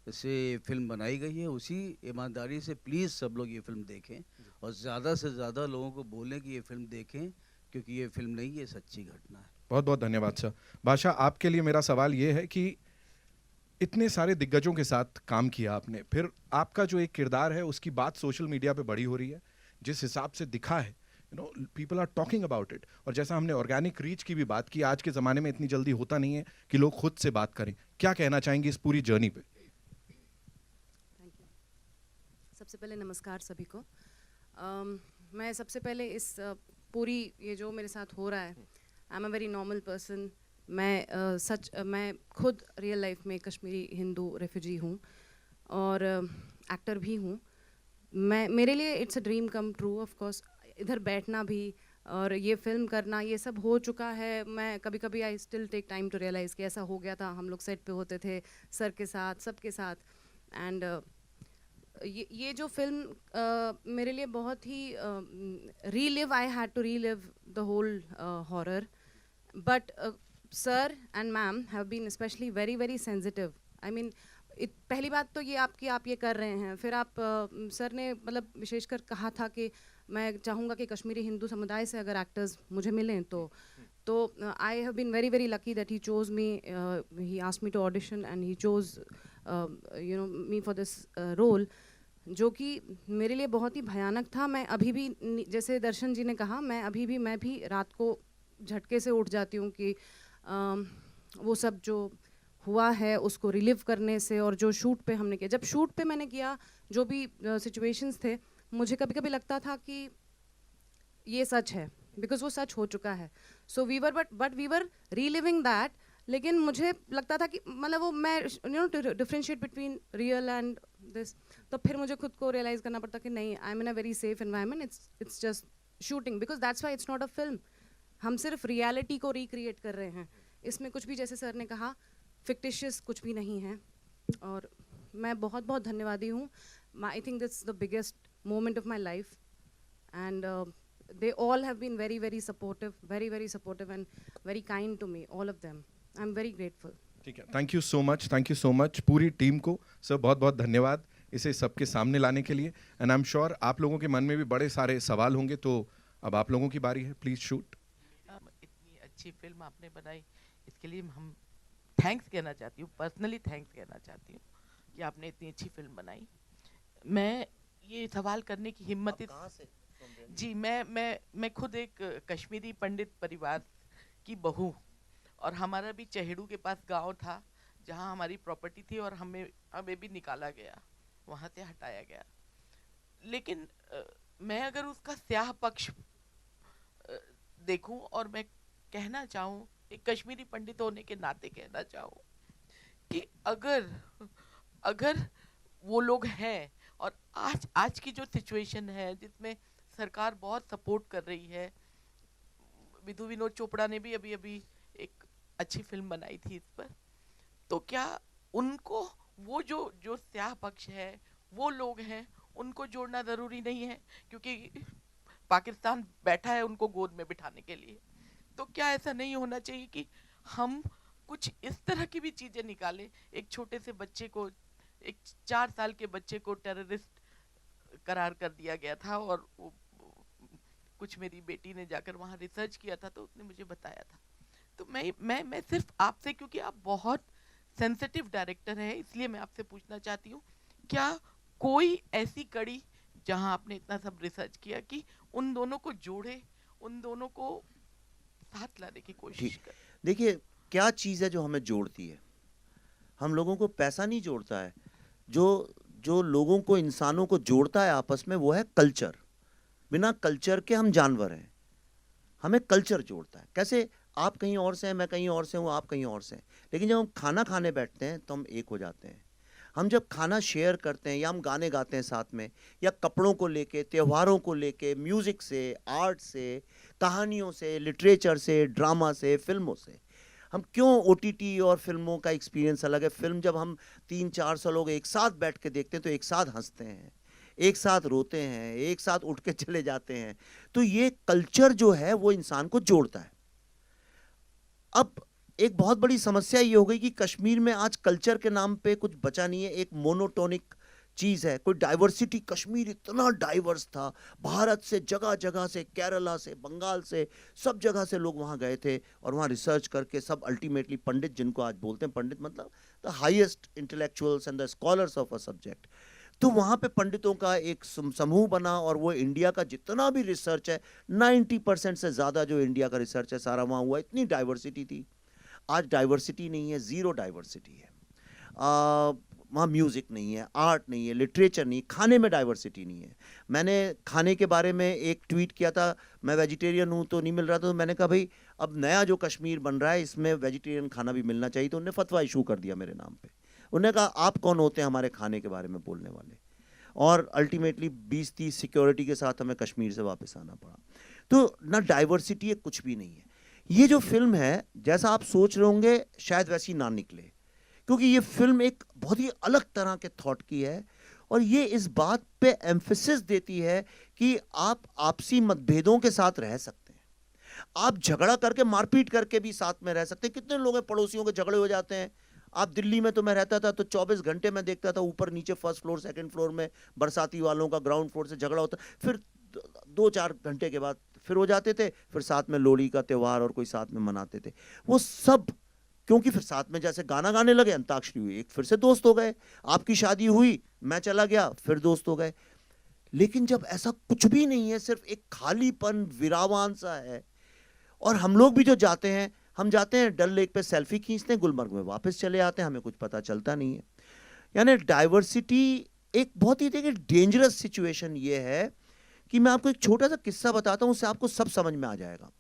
से फिल्म बनाई गई है, उसी ईमानदारी से प्लीज़ सब लोग ये फिल्म देखें, और ज़्यादा से ज़्यादा लोगों को बोलें कि ये फिल्म देखें, क्योंकि ये फिल्म नहीं, ये सच्ची घटना है। बहुत बहुत धन्यवाद सर। बादशाह, आपके लिए मेरा सवाल ये है कि इतने सारे दिग्गजों के साथ काम किया आपने, फिर आपका जो एक किरदार है उसकी बात सोशल मीडिया पे बड़ी हो रही है, जिस हिसाब से दिखा है, people are talking about it. और जैसा हमने ऑर्गेनिक रीच की भी बात की, आज के ज़माने में इतनी जल्दी होता नहीं है कि लोग खुद से बात करें। क्या कहना चाहेंगे इस पूरी जर्नी पे? Thank you. सबसे पहले नमस्कार सभी को। मैं सबसे पहले इस पूरी ये जो मेरे साथ हो रहा है, I am a very normal person. मैं खुद रियल लाइफ में कश्मीरी हिंदू रेफ्यूजी हूँ, और एक्टर भी हूँ। मेरे लिए it's a dream come true. Of course इधर बैठना भी और ये फिल्म करना, ये सब हो चुका है। मैं कभी कभी I still take time to realise कि ऐसा हो गया था। हम लोग सेट पे होते थे सर के साथ, सबके साथ, एंड ये जो फिल्म मेरे लिए बहुत ही relive, I had to relive the whole horror, but sir and ma'am have been specially very very sensitive. I mean, पहली बात तो ये आप ये कर रहे हैं, फिर आप सर ने मतलब विशेषकर कहा था कि मैं चाहूँगा कि कश्मीरी हिंदू समुदाय से अगर एक्टर्स मुझे मिलें तो I have been very very lucky that he chose me, he asked me to audition and he chose you know me for this role, जो कि मेरे लिए बहुत ही भयानक था। मैं अभी भी जैसे दर्शन जी ने कहा, मैं भी रात को झटके से उठ जाती हूँ कि वो सब जो हुआ है उसको रिलीव करने से, और जो शूट पे हमने किया, जब शूट पे मैंने किया जो भी सिचुएशंस थे, मुझे कभी कभी लगता था कि ये सच है, बिकॉज वो सच हो चुका है। So we were but we were reliving that, लेकिन मुझे लगता था कि मतलब वो मैं differentiate between real and this, तो फिर मुझे खुद को रियलाइज करना पड़ता कि नहीं, I am in a very safe environment, it's just shooting, because that's why it's not a film. हम सिर्फ रियलिटी को रिक्रिएट कर रहे हैं, इसमें कुछ भी, जैसे सर ने कहा, फिक्टिशियस कुछ भी नहीं है। और मैं बहुत बहुत धन्यवादी हूँ। I think that's the biggest moment of my life, and they all have been very very supportive, very very supportive and very kind to me, all of them. I'm very grateful. ठीक है, thank you so much पूरी team को। Sir बहुत बहुत धन्यवाद इसे सबके सामने लाने के लिए। एंड आई एम श्योर आप लोगों के मन में भी बड़े सारे सवाल होंगे, तो अब आप लोगों की बारी है, प्लीज शूट। इतनी अच्छी फिल्म आपने बनाई, इसके लिए हम थैंक्स कहना चाहती हूँ, पर्सनली थैंक्स कहना चाहती हूँ कि आपने इतनी अच्छी फिल्म बनाई। मैं ये सवाल करने की हिम्मत जी, मैं खुद एक कश्मीरी पंडित परिवार की बहू, और हमारा भी चहेड़ू के पास गांव था जहां हमारी प्रॉपर्टी थी, और हमें भी निकाला गया, वहां से हटाया गया। लेकिन मैं अगर उसका स्याह पक्ष देखूं, और मैं कहना चाहूं, एक कश्मीरी पंडित होने के नाते कहना चाहूं कि अगर वो लोग हैं, और आज की जो सिचुएशन है जिसमें सरकार बहुत सपोर्ट कर रही है, विधु विनोद चोपड़ा ने भी अभी एक अच्छी फिल्म बनाई थी इस पर, तो क्या उनको वो जो स्याह पक्ष है, वो लोग हैं, उनको जोड़ना ज़रूरी नहीं है? क्योंकि पाकिस्तान बैठा है उनको गोद में बिठाने के लिए, तो क्या ऐसा नहीं होना चाहिए कि हम कुछ इस तरह की भी चीज़ें निकालें? एक छोटे से बच्चे को, एक 4 साल के बच्चे को टेररिस्ट करार कर दिया गया था, और कुछ मेरी बेटी ने जाकर वहाँ रिसर्च किया था, तो उसने मुझे बताया था। तो मैं सिर्फ आपसे, क्योंकि आप बहुत सेंसिटिव डायरेक्टर हैं, इसलिए मैं आपसे पूछना चाहती हूँ, क्या कोई ऐसी कड़ी जहाँ आपने इतना सब रिसर्च किया कि उन दोनों को जोड़े, उन दोनों को साथ लाने की कोशिश करें? देखिए, क्या चीज़ है जो हमें जोड़ती है? हम लोगों को पैसा नहीं जोड़ता है। जो लोगों को, इंसानों को जोड़ता है आपस में, वो है कल्चर। बिना कल्चर के हम जानवर हैं, हमें कल्चर जोड़ता है। कैसे? आप कहीं और से हैं, मैं कहीं और से हूँ, आप कहीं और से हैं, लेकिन जब हम खाना खाने बैठते हैं तो हम एक हो जाते हैं। हम जब खाना शेयर करते हैं, या हम गाने गाते हैं साथ में, या कपड़ों को लेके, त्योहारों को लेके, म्यूज़िक से, आर्ट से, कहानियों से, लिटरेचर से, ड्रामा से, फिल्मों से, हम क्यों OTT और फिल्मों का एक्सपीरियंस अलग है। फिल्म जब हम 300-400 लोग एक साथ बैठ के देखते हैं तो एक साथ हंसते हैं, एक साथ रोते हैं, एक साथ उठ के चले जाते हैं। तो ये कल्चर जो है वो इंसान को जोड़ता है। अब एक बहुत बड़ी समस्या ये हो गई कि कश्मीर में आज कल्चर के नाम पे कुछ बचा नहीं है, एक मोनोटोनिक चीज़ है, कोई डाइवर्सिटी। कश्मीर इतना डाइवर्स था, भारत से जगह जगह से, केरला से, बंगाल से, सब जगह से लोग वहाँ गए थे, और वहाँ रिसर्च करके सब अल्टीमेटली पंडित, जिनको आज बोलते हैं पंडित मतलब the highest intellectuals and the scholars of a subject, तो वहाँ पे पंडितों का एक समूह बना, और वो इंडिया का जितना भी रिसर्च है, 90% से ज़्यादा जो इंडिया का रिसर्च है सारा वहाँ हुआ। इतनी डाइवर्सिटी थी। आज डाइवर्सिटी नहीं है, ज़ीरो डाइवर्सिटी है। वहाँ म्यूज़िक नहीं है, आर्ट नहीं है, लिटरेचर नहीं, खाने में डाइवर्सिटी नहीं है। मैंने खाने के बारे में एक ट्वीट किया था, मैं वेजिटेरियन हूँ तो नहीं मिल रहा था, तो मैंने कहा भाई अब नया जो कश्मीर बन रहा है इसमें वेजिटेरियन खाना भी मिलना चाहिए। तो उन्होंने फतवा इशू कर दिया मेरे नाम पे। उन्होंने कहा आप कौन होते हैं हमारे खाने के बारे में बोलने वाले? और अल्टीमेटली 20-30 सिक्योरिटी के साथ हमें कश्मीर से वापस आना पड़ा। तो ना डाइवर्सिटी है, कुछ भी नहीं है। ये जो फिल्म है, जैसा आप सोच रहे होंगे शायद वैसी ना निकले, क्योंकि ये फिल्म एक बहुत ही अलग तरह के थॉट की है, और ये इस बात पे एम्फेसिस देती है कि आप आपसी मतभेदों के साथ रह सकते हैं, आप झगड़ा करके, मारपीट करके भी साथ में रह सकते हैं। कितने लोग हैं पड़ोसियों के झगड़े हो जाते हैं। आप दिल्ली में, तो मैं रहता था तो 24 घंटे मैं देखता था ऊपर नीचे, फर्स्ट फ्लोर, सेकंड फ्लोर में बरसाती वालों का ग्राउंड फ्लोर से झगड़ा होता, फिर 2-4 घंटे के बाद फिर हो जाते थे, फिर साथ में लोहड़ी का त्यौहार और कोई साथ में मनाते थे। वो सब क्योंकि फिर साथ में जैसे गाना गाने लगे, अंताक्षरी हुई, एक फिर से दोस्त हो गए। आपकी शादी हुई, मैं चला गया, फिर दोस्त हो गए। लेकिन जब ऐसा कुछ भी नहीं है, सिर्फ एक खालीपन विरावान सा है, और हम लोग भी जो जाते हैं, हम जाते हैं डल लेक पे सेल्फी खींचते हैं, गुलमर्ग में वापस चले आते हैं, हमें कुछ पता चलता नहीं है। यानी डाइवर्सिटी एक बहुत ही देखिए डेंजरस सिचुएशन ये है कि मैं आपको एक छोटा सा किस्सा बताता हूं, उससे आपको सब समझ में आ जाएगा।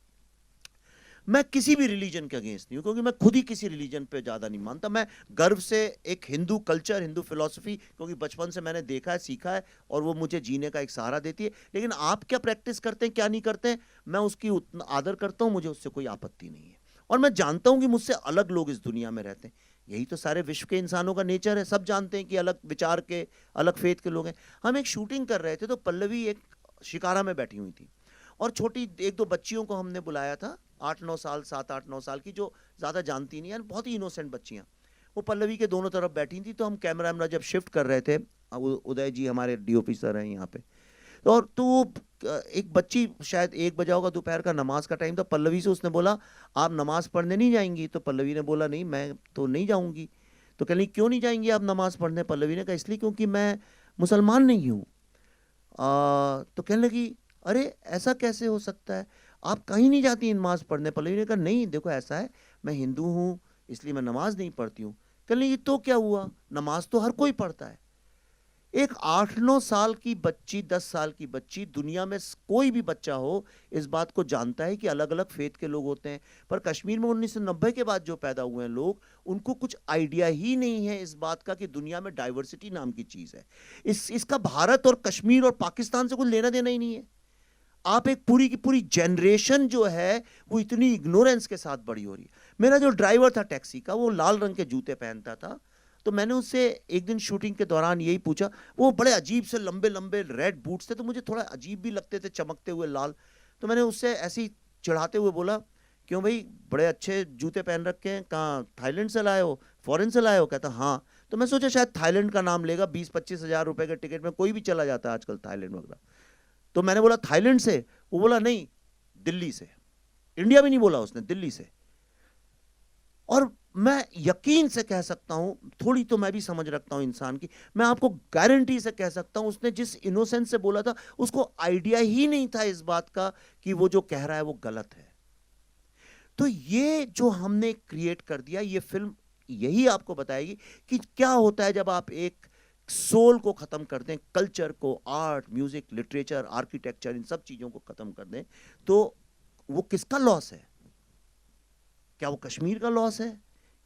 मैं किसी भी रिलीजन के अगेंस्ट नहीं हूं, क्योंकि मैं खुद ही किसी रिलीजन पे ज्यादा नहीं मानता। मैं गर्व से एक हिंदू कल्चर, हिंदू फिलॉसफी, क्योंकि बचपन से मैंने देखा है, सीखा है, और वो मुझे जीने का एक सहारा देती है। लेकिन आप क्या प्रैक्टिस करते हैं, क्या नहीं करते हैं, मैं उसकी उतना आदर करता हूं, मुझे उससे कोई आपत्ति नहीं है। और मैं जानता हूं कि मुझसे अलग लोग इस दुनिया में रहते हैं। यही तो सारे विश्व के इंसानों का नेचर है। सब जानते हैं कि अलग विचार के, अलग फेथ के लोग हैं। हम एक शूटिंग कर रहे थे, तो पल्लवी एक शिकारा में बैठी हुई थी, और छोटी 1-2 बच्चियों को हमने बुलाया था, 8-9 साल, 7-8-9 साल की, जो ज़्यादा जानती नहीं है, बहुत ही इनोसेंट बच्चियाँ। वो पल्लवी के दोनों तरफ बैठी थी। तो हम कैमरा जब शिफ्ट कर रहे थे, उदय जी हमारे DOP सर हैं यहाँ पे, और तो एक बच्ची, शायद 1 बजा होगा, दोपहर का नमाज का टाइम था, पल्लवी से उसने बोला, आप नमाज पढ़ने नहीं जाएंगी? तो पल्लवी ने बोला, नहीं मैं तो नहीं जाऊंगी। तो कह रही, क्यों नहीं जाएंगी आप नमाज पढ़ने? पल्लवी ने कहा, इसलिए क्योंकि मैं मुसलमान नहीं हूँ। तो कहने लगी, अरे ऐसा कैसे हो सकता है, आप कहीं नहीं जाती नमाज पढ़ने? पल्लवी ने कहा, नहीं देखो ऐसा है, मैं हिंदू हूँ इसलिए मैं नमाज नहीं पढ़ती हूँ। कहने लगी, तो क्या हुआ, नमाज तो हर कोई पढ़ता है। एक 8-9 साल की बच्ची, 10 साल की बच्ची, दुनिया में कोई भी बच्चा हो, इस बात को जानता है कि अलग अलग फेथ के लोग होते हैं। पर कश्मीर में 1990 के बाद जो पैदा हुए हैं लोग, उनको कुछ आइडिया ही नहीं है इस बात का कि दुनिया में डाइवर्सिटी नाम की चीज़ है। इसका भारत और कश्मीर और पाकिस्तान से कुछ लेना देना ही नहीं है। आप एक पूरी की पूरी जनरेशन जो है वो इतनी इग्नोरेंस के साथ बड़ी हो रही है। मेरा जो ड्राइवर था टैक्सी का, वो लाल रंग के जूते पहनता था। तो मैंने उससे एक दिन शूटिंग के दौरान यही पूछा, वो बड़े अजीब से लंबे लंबे रेड बूट्स थे, तो मुझे थोड़ा अजीब भी लगते थे, चमकते हुए लाल। तो मैंने उससे ऐसे ही चिढ़ाते हुए बोला, क्यों भाई बड़े अच्छे जूते पहन रखे हैं, कहाँ थाईलैंड से लाए हो, फॉरेन से लाए हो? कहता हाँ। तो मैं सोचा शायद थाईलैंड का नाम लेगा, 20-25 हज़ार रुपए के टिकट में कोई भी चला जाता है आजकल थाईलैंड वगैरह। तो मैंने बोला थाईलैंड से? वो बोला नहीं, दिल्ली से। इंडिया भी नहीं बोला उसने, दिल्ली से। और मैं यकीन से कह सकता हूं, थोड़ी तो मैं भी समझ रखता हूं इंसान की, मैं आपको गारंटी से कह सकता हूं, उसने जिस इनोसेंस से बोला था, उसको आइडिया ही नहीं था इस बात का कि वो जो कह रहा है वो गलत है। तो ये जो हमने क्रिएट कर दिया, ये फिल्म यही आपको बताएगी कि क्या होता है जब आप एक सोल को खत्म कर दें, कल्चर को, आर्ट, म्यूजिक, लिटरेचर, आर्किटेक्चर, इन सब चीजों को खत्म कर दें, तो वो किसका लॉस है? क्या वो कश्मीर का लॉस है?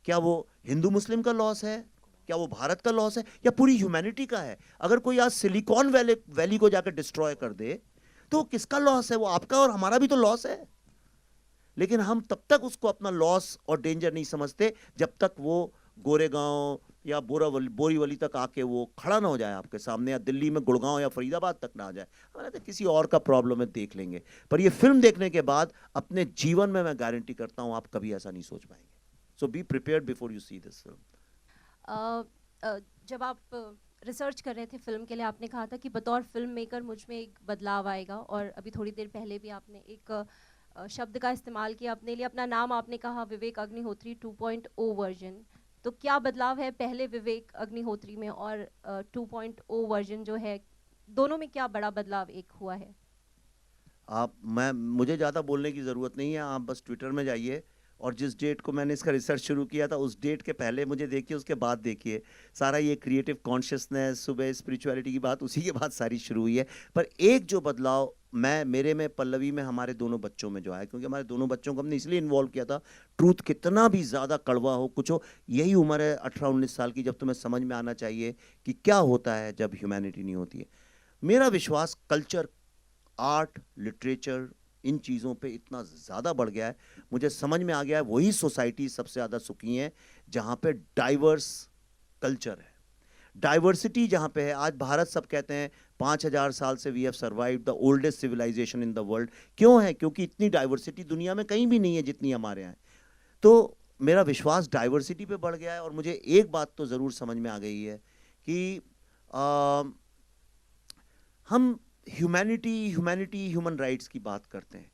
क्या वो हिंदू मुस्लिम का लॉस है? क्या वो भारत का लॉस है? या पूरी ह्यूमैनिटी का है? अगर कोई आज सिलिकॉन वैली को जाकर डिस्ट्रॉय कर दे, तो किसका लॉस है? वो आपका और हमारा भी तो लॉस है। लेकिन हम तब तक उसको अपना लॉस और डेंजर नहीं समझते जब तक वो गोरेगांव या बोरीवली तक आके वो खड़ा ना हो जाए आपके सामने, या दिल्ली में गुड़गांव या फरीदाबाद तक ना आ जाए। हमारे तो किसी और का प्रॉब्लम है, देख लेंगे। पर ये फिल्म देखने के बाद अपने जीवन में मैं गारंटी करता हूं आप कभी ऐसा नहीं सोच पाएंगे। So be prepared before you see this film. जब आप रिसर्च कर रहे थे फिल्म के लिए, आपने कहा था कि बतौर फिल्म मेकर मुझ में एक बदलाव आएगा, और अभी थोड़ी देर पहले भी आपने एक शब्द का इस्तेमाल किया अपने लिए, अपना नाम आपने कहा विवेक अग्निहोत्री 2.0 वर्जन। तो क्या बदलाव है पहले विवेक अग्निहोत्री में और 2.0 वर्जन जो है, दोनों में क्या बड़ा बदलाव एक हुआ है? मुझे ज़्यादा बोलने की ज़रूरत नहीं है, आप बस ट्विटर में जाइए और जिस डेट को मैंने इसका रिसर्च शुरू किया था उस डेट के पहले मुझे देखिए, उसके बाद देखिए। सारा ये क्रिएटिव कॉन्शियसनेस, सुबह स्पिरिचुअलिटी की बात, उसी के बाद सारी शुरू हुई है। पर एक जो बदलाव मेरे में, पल्लवी में, हमारे दोनों बच्चों में जो आया, क्योंकि हमारे दोनों बच्चों को हमने इसलिए इन्वॉल्व किया था, ट्रूथ कितना भी ज़्यादा कड़वा हो, कुछ हो, यही उम्र है 18-19 साल की जब तुम्हें समझ में आना चाहिए कि क्या होता है जब ह्यूमैनिटी नहीं होती है। मेरा विश्वास कल्चर, आर्ट, लिटरेचर, इन चीज़ों पे इतना ज़्यादा बढ़ गया है, मुझे समझ में आ गया है वही सोसाइटी सबसे ज़्यादा सुखी है जहाँ पे डाइवर्स कल्चर है, डाइवर्सिटी जहाँ पे है। आज भारत, सब कहते हैं 5000 साल से we have survived the oldest civilisation in the world. क्यों है? क्योंकि इतनी डाइवर्सिटी दुनिया में कहीं भी नहीं है जितनी हमारे यहाँ है। तो मेरा विश्वास डाइवर्सिटी पे बढ़ गया है। और मुझे एक बात तो ज़रूर समझ में आ गई है कि हम ह्यूमैनिटी ह्यूमन राइट्स की बात करते हैं।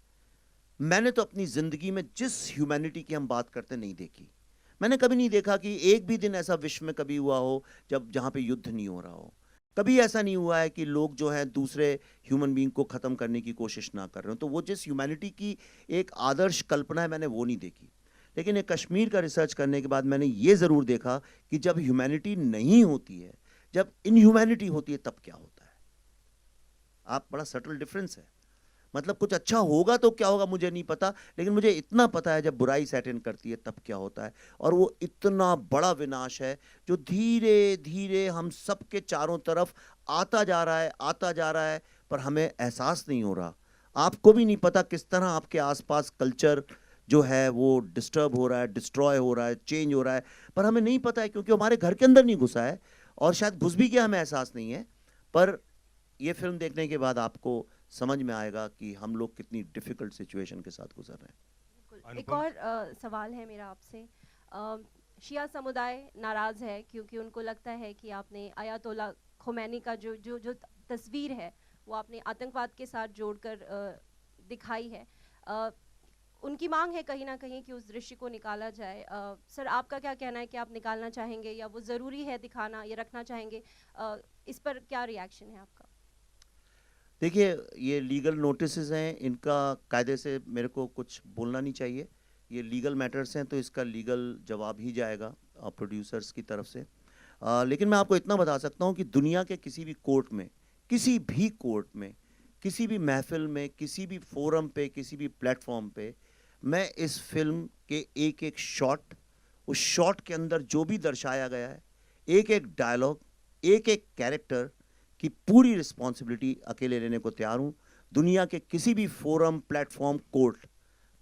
मैंने तो अपनी ज़िंदगी में जिस ह्यूमैनिटी की हम बात करते नहीं देखी। मैंने कभी नहीं देखा कि एक भी दिन ऐसा विश्व में कभी हुआ हो जब जहाँ पे युद्ध नहीं हो रहा हो। कभी ऐसा नहीं हुआ है कि लोग जो हैं दूसरे ह्यूमन बीइंग को ख़त्म करने की कोशिश ना कर रहे हो। तो वो जिस ह्यूमैनिटी की एक आदर्श कल्पना है, मैंने वो नहीं देखी। लेकिन एक कश्मीर का रिसर्च करने के बाद मैंने ये ज़रूर देखा कि जब ह्यूमैनिटी नहीं होती है, जब इनह्यूमैनिटी होती है, तब क्या होता है। आप बड़ा सटल डिफरेंस है। मतलब कुछ अच्छा होगा तो क्या होगा मुझे नहीं पता, लेकिन मुझे इतना पता है जब बुराई सेट इन करती है तब क्या होता है। और वो इतना बड़ा विनाश है जो धीरे धीरे हम सबके चारों तरफ आता जा रहा है, आता जा रहा है, पर हमें एहसास नहीं हो रहा। आपको भी नहीं पता किस तरह आपके आसपास कल्चर जो है वो डिस्टर्ब हो रहा है, डिस्ट्रॉय हो रहा है, चेंज हो रहा है, पर हमें नहीं पता है क्योंकि हमारे घर के अंदर नहीं घुसा है और शायद घुस भी गया, हमें एहसास नहीं है। पर ये फिल्म देखने के बाद आपको समझ में आएगा कि हम लोग कितनी डिफिकल्ट सिचुएशन के साथ गुजर रहे हैं। बिल्कुल। एक और सवाल है मेरा आपसे। शिया समुदाय नाराज़ है क्योंकि उनको लगता है कि आपने आयतोल्ला खोमैनी का जो तस्वीर है वो आपने आतंकवाद के साथ जोड़कर दिखाई है। उनकी मांग है कहीं ना कहीं कि उस दृश्य को निकाला जाए। सर, आपका क्या कहना है कि आप निकालना चाहेंगे या वो ज़रूरी है दिखाना, या रखना चाहेंगे? इस पर क्या रिएक्शन है आपका? देखिए, ये लीगल नोटिसेस हैं, इनका कायदे से मेरे को कुछ बोलना नहीं चाहिए। ये लीगल मैटर्स हैं तो इसका लीगल जवाब ही जाएगा प्रोड्यूसर्स की तरफ से। लेकिन मैं आपको इतना बता सकता हूँ कि दुनिया के किसी भी कोर्ट में, किसी भी कोर्ट में, किसी भी महफिल में, किसी भी फोरम पे, किसी भी प्लेटफॉर्म पे, मैं इस फिल्म के एक एक शॉट, उस शॉट के अंदर जो भी दर्शाया गया है, एक एक डायलॉग, एक एक कैरेक्टर की पूरी रिस्पॉन्सिबिलिटी अकेले लेने को तैयार हूँ। दुनिया के किसी भी फोरम, प्लेटफॉर्म, कोर्ट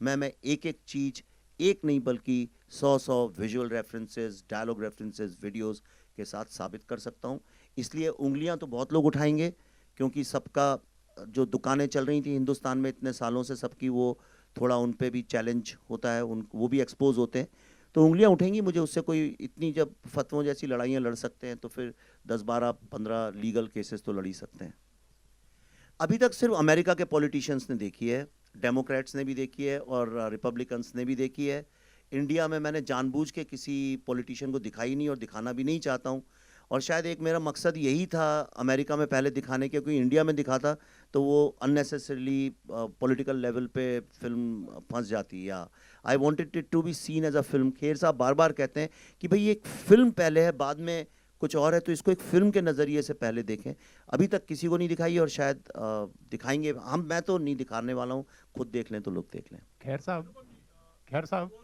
मैं एक एक चीज़, एक नहीं बल्कि 100 visual references, dialogue references, videos के साथ साबित कर सकता हूँ। इसलिए उंगलियां तो बहुत लोग उठाएंगे क्योंकि सबका जो दुकानें चल रही थी हिंदुस्तान में इतने सालों से, सबकी वो थोड़ा उन पे भी चैलेंज होता है, उन वो भी एक्सपोज होते हैं, तो उंगलियां उठेंगी। मुझे उससे कोई इतनी, जब फतवों जैसी लड़ाइयाँ लड़ सकते हैं तो फिर 10, 12, 15 लीगल केसेस तो लड़ ही सकते हैं। अभी तक सिर्फ अमेरिका के पॉलिटिशियंस ने देखी है, डेमोक्रेट्स ने भी देखी है और रिपब्लिकन्स ने भी देखी है। इंडिया में मैंने जानबूझ के किसी पॉलिटिशियन को दिखाई नहीं और दिखाना भी नहीं चाहता हूँ। और शायद एक मेरा मकसद यही था अमेरिका में पहले दिखाने के, क्योंकि इंडिया में दिखाता तो वो अननेसेसरीली पॉलिटिकल लेवल पे फिल्म फंस जाती। या I wanted it to be seen as a film. Kher साहब बार बार कहते हैं कि भाई एक फिल्म पहले है, बाद में कुछ और है, तो इसको एक फिल्म के नज़रिए से पहले देखें। अभी तक किसी को नहीं दिखाई और शायद दिखाएंगे हम। मैं तो नहीं दिखाने वाला हूँ, खुद देख लें तो लोग देख लें। खैर साहब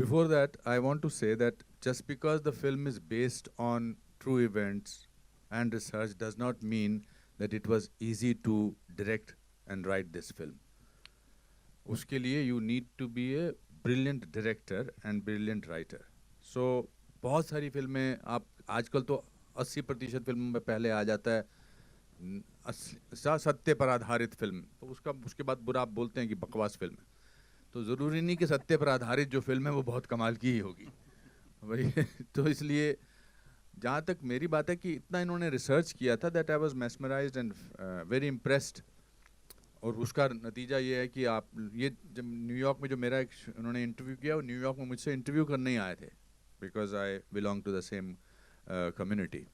Before that, I want to say that just because the film is based on true events and research does not mean that it was easy to direct and write this film. उसके लिए you need to be a brilliant director and brilliant writer. So बहुत सारी फिल्में आप आजकल तो 80% फिल्मों में पहले आ जाता है सत्य पर आधारित फिल्म, तो उसके बाद बुरा आप बोलते हैं कि बकवास फिल्म है। तो ज़रूरी नहीं कि सत्य पर आधारित जो फिल्म है वो बहुत कमाल की ही होगी भाई। तो इसलिए जहाँ तक मेरी बात है कि इतना इन्होंने रिसर्च किया था that I was mesmerised and very impressed. और उसका नतीजा ये है कि आप ये जब न्यूयॉर्क में जो मेरा एक उन्होंने इंटरव्यू किया, वो न्यूयॉर्क में मुझसे इंटरव्यू करने ही आए थे because I belong to the same community.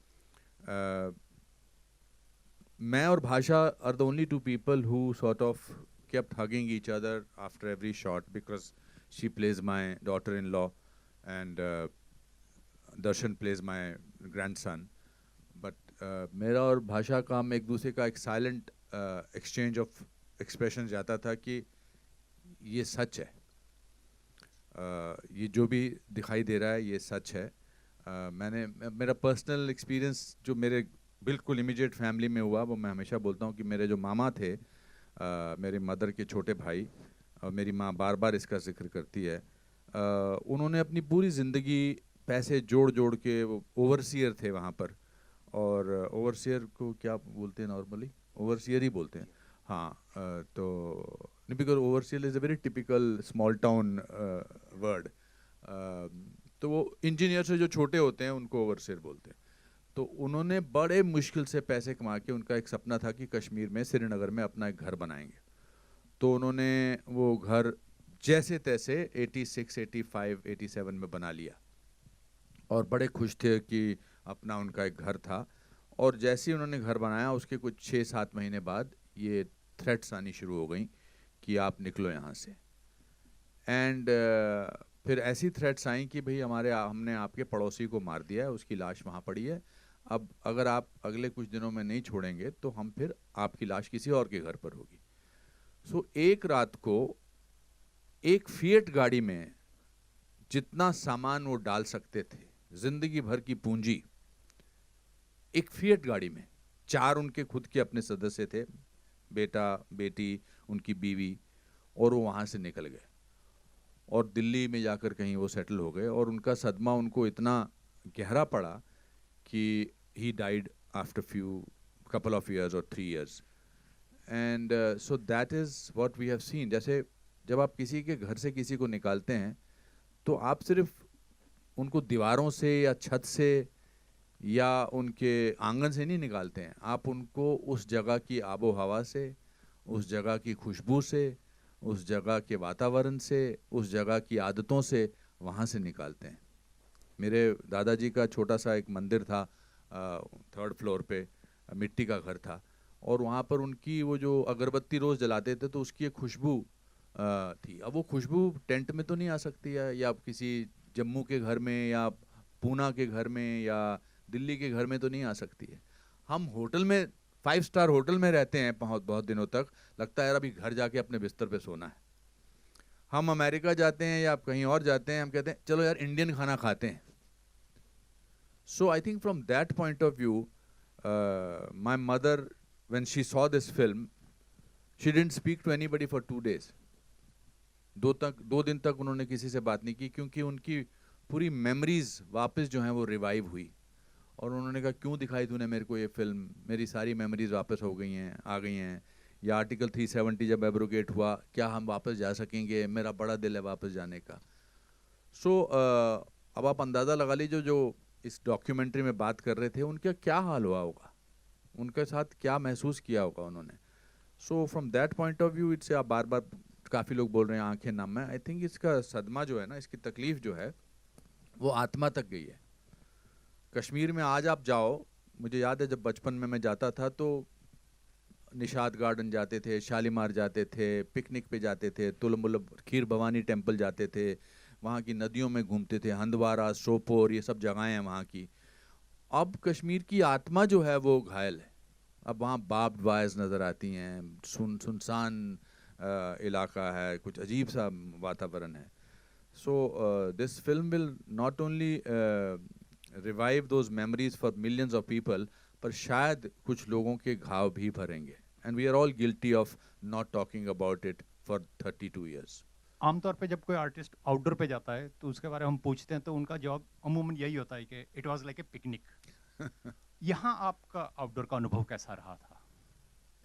मैं और Bhasha are the only two people who sort of kept hugging each other after every shot because she plays my daughter-in-law and Darshan plays my grandson. But मेरा और भाषा का हम एक दूसरे का एक silent exchange of expressions जाता था कि ये सच है, ये जो भी दिखाई दे रहा है ये सच है। मेरा पर्सनल एक्सपीरियंस जो मेरे बिल्कुल इमीडिएट फैमिली में हुआ, वो मैं हमेशा बोलता हूँ कि मेरे जो मामा थे, मेरी मदर के छोटे भाई, और मेरी माँ बार बार इसका जिक्र करती है, उन्होंने अपनी पूरी ज़िंदगी पैसे जोड़ जोड़ के, वो ओवरसियर थे वहाँ पर, और ओवरसियर को क्या बोलते हैं नॉर्मली, ओवरसियर ही बोलते हैं हाँ। तो because overseer is a very typical small town word. तो वो इंजीनियर से जो छोटे होते हैं उनको ओवरसीयर बोलते हैं। तो उन्होंने बड़े मुश्किल से पैसे कमा के, उनका एक सपना था कि कश्मीर में श्रीनगर में अपना एक घर बनाएंगे। तो उन्होंने वो घर जैसे तैसे 86, 85, 87 में बना लिया और बड़े खुश थे कि अपना उनका एक घर था। और जैसे ही उन्होंने घर बनाया उसके कुछ 6-7 महीने बाद ये थ्रेट्स आनी शुरू हो गई कि आप निकलो यहाँ से। एंड फिर ऐसी थ्रेट्स आई कि भाई हमने आपके पड़ोसी को मार दिया है, उसकी लाश वहाँ पड़ी है, अब अगर आप अगले कुछ दिनों में नहीं छोड़ेंगे तो हम फिर आपकी लाश किसी और के घर पर होगी। सो एक रात को एक फिएट गाड़ी में जितना सामान वो डाल सकते थे, जिंदगी भर की पूंजी, एक फिएट गाड़ी में, 4 उनके खुद के अपने सदस्य थे, बेटा, बेटी, उनकी बीवी, और वो वहाँ से निकल गए और दिल्ली में जाकर कहीं वो सेटल हो गए। और उनका सदमा उनको इतना गहरा पड़ा कि he died after couple of years or 3 years. And so that is what we have seen. जैसे जब आप किसी के घर से किसी को निकालते हैं तो आप सिर्फ उनको दीवारों से या छत से या उनके आंगन से नहीं निकालते हैं, आप उनको उस जगह की आबो हवा से, उस जगह की खुशबू से, उस जगह के वातावरण से, उस जगह की आदतों से वहाँ से निकालते हैं। मेरे दादाजी का छोटा सा एक मंदिर था 3rd फ्लोर पे, मिट्टी का घर था, और वहाँ पर उनकी वो जो अगरबत्ती रोज़ जलाते थे तो उसकी एक खुशबू थी। अब वो खुशबू टेंट में तो नहीं आ सकती है, या किसी जम्मू के घर में या पूना के घर में या दिल्ली के घर में तो नहीं आ सकती है। हम होटल में 5 स्टार होटल में रहते हैं बहुत दिनों तक, लगता है यार अभी घर जाके अपने बिस्तर पे सोना है। हम अमेरिका जाते हैं या कहीं और जाते हैं, हम कहते हैं चलो यार इंडियन खाना खाते हैं। So I think from that point of view my mother when she saw this film, she didn't speak to anybody for 2 days. 2 दिन तक उन्होंने किसी से बात नहीं की, क्योंकि उनकी पूरी मेमोरीज वापस जो हैं वो रिवाइव हुई। और उन्होंने कहा क्यों दिखाई तूने मेरे को ये फिल्म, मेरी सारी मेमोरीज वापस आ गई हैं। या आर्टिकल 370 जब एब्रोगेट हुआ, क्या हम वापस जा सकेंगे, मेरा बड़ा दिल है वापस जाने का। सो अब आप अंदाज़ा लगा लीजिए जो इस डॉक्यूमेंट्री में बात कर रहे थे उनका क्या हाल हुआ होगा, उनके साथ क्या महसूस किया होगा उन्होंने। So from that point of view it's, आप बार बार काफ़ी लोग बोल रहे हैं आंखें नम है, आई थिंक इसका सदमा जो है ना, इसकी तकलीफ जो है वो आत्मा तक गई है। कश्मीर में आज आप जाओ, मुझे याद है जब बचपन में मैं जाता था तो निशाद गार्डन जाते थे, शालीमार जाते थे, पिकनिक पे जाते थे, तुलमुल खीर भवानी टेम्पल जाते थे, वहाँ की नदियों में घूमते थे, हंदवारा, सोपोर, ये सब जगहें हैं वहाँ की। अब कश्मीर की आत्मा जो है वो घायल है। अब वहाँ बार्ब्ड वायर्स नज़र आती हैं, सुनसान इलाका है, कुछ अजीब सा वातावरण है। So this film will not only revive those memories for millions of people, पर शायद कुछ लोगों के घाव भी भरेंगे। And we are all guilty of not talking about it for 32 years. आमतौर पे जब कोई आर्टिस्ट आउटडोर पे जाता है तो उसके बारे में हम पूछते हैं तो उनका जवाब अमूमन यही होता है कि it was like a picnic. यहाँ आपका आउटडोर का अनुभव कैसा रहा था?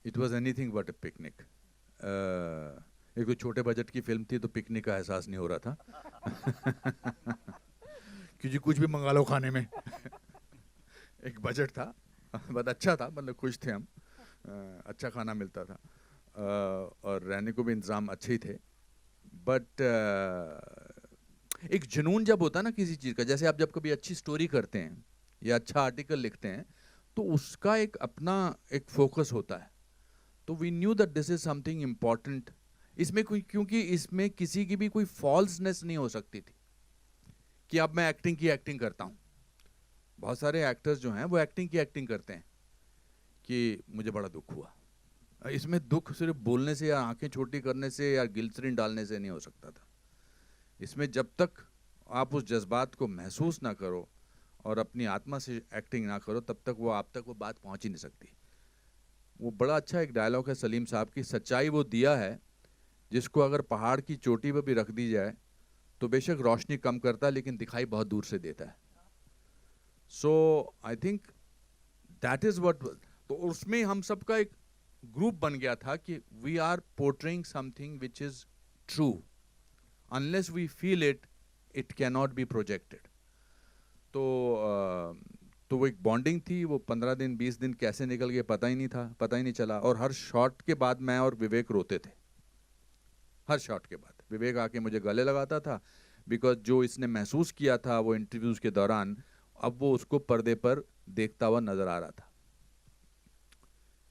It was anything but A picnic. एक कोई छोटे बजट की फिल्म थी तो पिकनिक का एहसास नहीं हो रहा था क्योंकि कुछ भी मंगा लो खाने में एक बजट था, बहुत अच्छा था, मतलब खुश थे हम, अच्छा खाना मिलता था और रहने को भी इंतज़ाम अच्छे ही थे। बट एक जुनून जब होता है ना किसी चीज़ का, जैसे आप जब कभी अच्छी स्टोरी करते हैं या अच्छा आर्टिकल लिखते हैं तो उसका एक अपना एक फोकस होता है। तो we knew that this is something important. इसमें कोई, क्योंकि इसमें किसी की भी कोई फॉल्सनेस नहीं हो सकती थी कि अब मैं एक्टिंग की एक्टिंग करता हूँ। बहुत सारे एक्टर्स जो हैं वो एक्टिंग की एक्टिंग करते हैं कि मुझे बड़ा दुख हुआ। इसमें दुख सिर्फ बोलने से या आंखें छोटी करने से या ग्लिसरीन डालने से नहीं हो सकता था। इसमें जब तक आप उस जज्बात को महसूस ना करो और अपनी आत्मा से एक्टिंग ना करो तब तक वो आप तक वो बात पहुंच ही नहीं सकती। वो बड़ा अच्छा एक डायलॉग है सलीम साहब की, सच्चाई वो दिया है जिसको अगर पहाड़ की चोटी पर भी रख दी जाए तो बेशक रोशनी कम करता है लेकिन दिखाई बहुत दूर से देता है। So I think that is what. तो उसमें हम सबका एक ग्रुप बन गया था कि we are portraying something which is true, unless we feel it, it can not be projected. तो वो एक बॉन्डिंग थी, वो 15 दिन 20 दिन कैसे निकल गए पता ही नहीं था, पता ही नहीं चला। और हर शॉट के बाद मैं और विवेक रोते थे, हर शॉट के बाद विवेक आके मुझे गले लगाता था, बिकॉज जो इसने महसूस किया था वो इंटरव्यूज के दौरान, अब वो उसको पर्दे पर देखता हुआ नजर आ रहा था।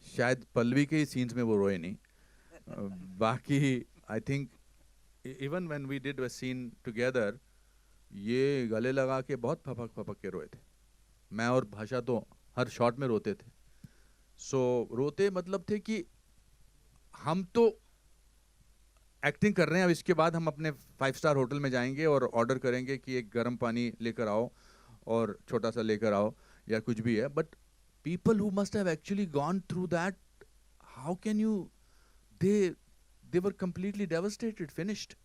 शायद पल्लवी के ही सीन्स में वो रोए नहीं, बाकी I think even when we did a scene together, ये गले लगा के बहुत फपक फपक के रोए थे। मैं और भाषा तो हर शॉट में रोते थे। सो रोते मतलब थे कि हम तो एक्टिंग कर रहे हैं, अब इसके बाद हम अपने 5 स्टार होटल में जाएंगे और ऑर्डर करेंगे कि एक गर्म पानी लेकर आओ और छोटा सा लेकर आओ या कुछ भी है। But people who must have actually gone through that, how can you, they were completely devastated, finished.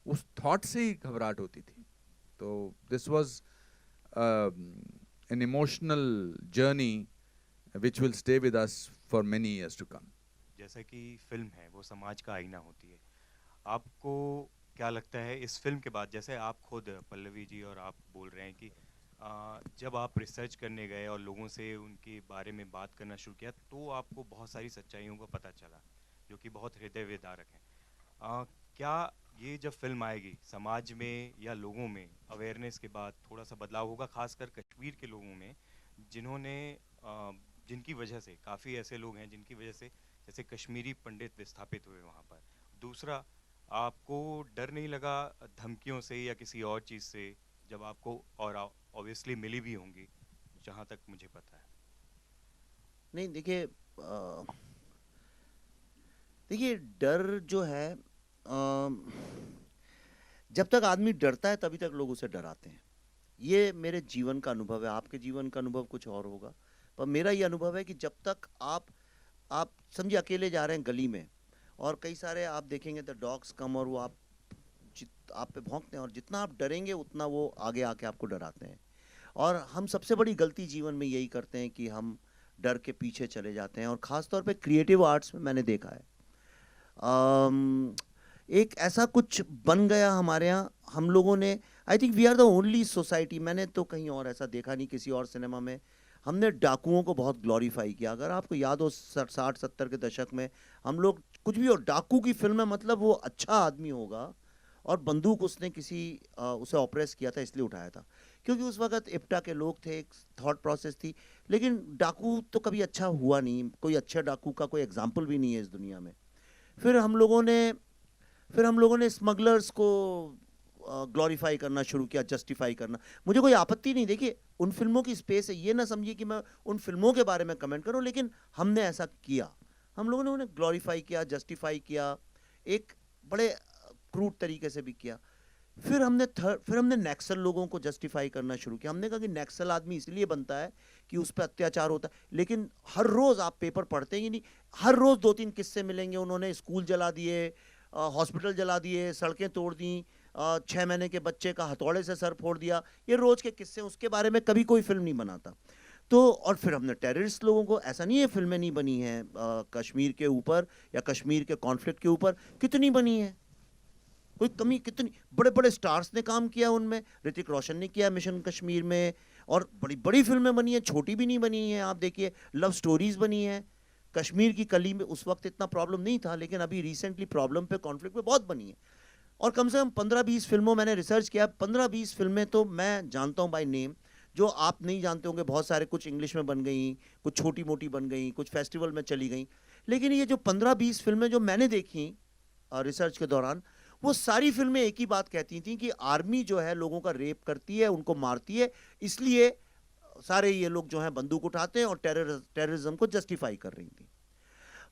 उस thought से ही घबराहट होती थी। तो this was an emotional journey which will stay with us for many years to come. जैसा कि film है वो समाज का आईना होती है, आपको क्या लगता है इस फिल्म के बाद, जैसे आप खुद पल्लवी जी और आप बोल रहे हैं कि जब आप रिसर्च करने गए और लोगों से उनके बारे में बात करना शुरू किया तो आपको बहुत सारी सच्चाइयों का पता चला जो कि बहुत हृदय विदारक हैं। क्या ये जब फिल्म आएगी समाज में या लोगों में अवेयरनेस के बाद थोड़ा सा बदलाव होगा, खासकर कश्मीर के लोगों में जिन्होंने जिनकी वजह से काफ़ी ऐसे लोग हैं जिनकी वजह से जैसे कश्मीरी पंडित विस्थापित हुए वहाँ पर। दूसरा, आपको डर नहीं लगा धमकियों से या किसी और चीज़ से जब आपको, और ऑब्वियसली मिली भी होंगी जहाँ तक मुझे पता है? नहीं, देखिए डर जो है, जब तक आदमी डरता है तभी तक लोग उसे डराते हैं। ये मेरे जीवन का अनुभव है, आपके जीवन का अनुभव कुछ और होगा, पर मेरा ये अनुभव है कि जब तक आप समझिए अकेले जा रहे हैं गली में और कई सारे आप देखेंगे द डॉग्स कम और वो आप पे भौंकते हैं, और जितना आप डरेंगे उतना वो आगे आके आपको डराते हैं। और हम सबसे बड़ी गलती जीवन में यही करते हैं कि हम डर के पीछे चले जाते हैं। और ख़ास तौर पे क्रिएटिव आर्ट्स में मैंने देखा है एक ऐसा कुछ बन गया हमारे यहाँ, हम लोगों ने, I think we are the only society, मैंने तो कहीं और ऐसा देखा नहीं किसी और सिनेमा में, हमने डाकुओं को बहुत ग्लोरीफाई किया। अगर आपको याद हो 60-70 के दशक में हम लोग कुछ भी, और डाकू की फिल्म है मतलब वो अच्छा आदमी होगा और बंदूक उसने उसे ऑपरेस किया था इसलिए उठाया था, क्योंकि उस वक्त इप्टा के लोग थे, एक थॉट प्रोसेस थी। लेकिन डाकू तो कभी अच्छा हुआ नहीं, कोई अच्छे डाकू का कोई एग्जाम्पल भी नहीं है इस दुनिया में। फिर हम लोगों ने स्मगलर्स को ग्लोरीफाई करना शुरू किया, जस्टिफाई करना। मुझे कोई आपत्ति नहीं, देखिए उन फिल्मों की स्पेस है, ये ना समझिए कि मैं उन फिल्मों के बारे में कमेंट करूं, लेकिन हमने ऐसा किया, हम लोगों ने उन्हें ग्लोरीफाई किया, जस्टिफाई किया, एक बड़े क्रूड तरीके से भी किया। फिर हमने नक्सल लोगों को जस्टिफाई करना शुरू किया। हमने कहा कि नक्सल आदमी इसलिए बनता है कि उस पर अत्याचार होता है, लेकिन हर रोज़ आप पेपर पढ़ते ही नहीं, हर रोज़ 2-3 किस्से मिलेंगे, उन्होंने स्कूल जला दिए, हॉस्पिटल जला दिए, सड़कें तोड़ दी, 6 महीने के बच्चे का हथौड़े से सर फोड़ दिया, ये रोज़ के किस्से, उसके बारे में कभी कोई फिल्म नहीं बनाता। तो और फिर हमने टेररिस्ट लोगों को, ऐसा नहीं है फिल्में नहीं बनी हैं कश्मीर के ऊपर या कश्मीर के कॉन्फ्लिक्ट के ऊपर, कितनी बनी है, कोई कमी, कितनी बड़े बड़े स्टार्स ने काम किया उनमें, ऋतिक रोशन ने किया मिशन कश्मीर में, और बड़ी बड़ी फिल्में बनी हैं, छोटी भी नहीं बनी हैं। आप देखिए लव स्टोरीज़ बनी हैं, कश्मीर की कली में उस वक्त इतना प्रॉब्लम नहीं था, लेकिन अभी रिसेंटली प्रॉब्लम पे, कॉन्फ्लिक्ट पे बहुत बनी है। और कम से कम 15-20 फिल्मों, मैंने रिसर्च किया, 15-20 फिल्में तो मैं जानता हूँ बाय नेम, जो आप नहीं जानते होंगे। बहुत सारे, कुछ इंग्लिश में बन गई, कुछ छोटी मोटी बन गई, कुछ फेस्टिवल में चली गई, लेकिन ये जो 15-20 फिल्में जो मैंने देखी रिसर्च के दौरान, वो सारी फिल्में एक ही बात कहती थी कि आर्मी जो है लोगों का रेप करती है, उनको मारती है, इसलिए सारे ये लोग जो हैं बंदूक उठाते हैं और टेररिज्म को जस्टिफाई कर रही थी।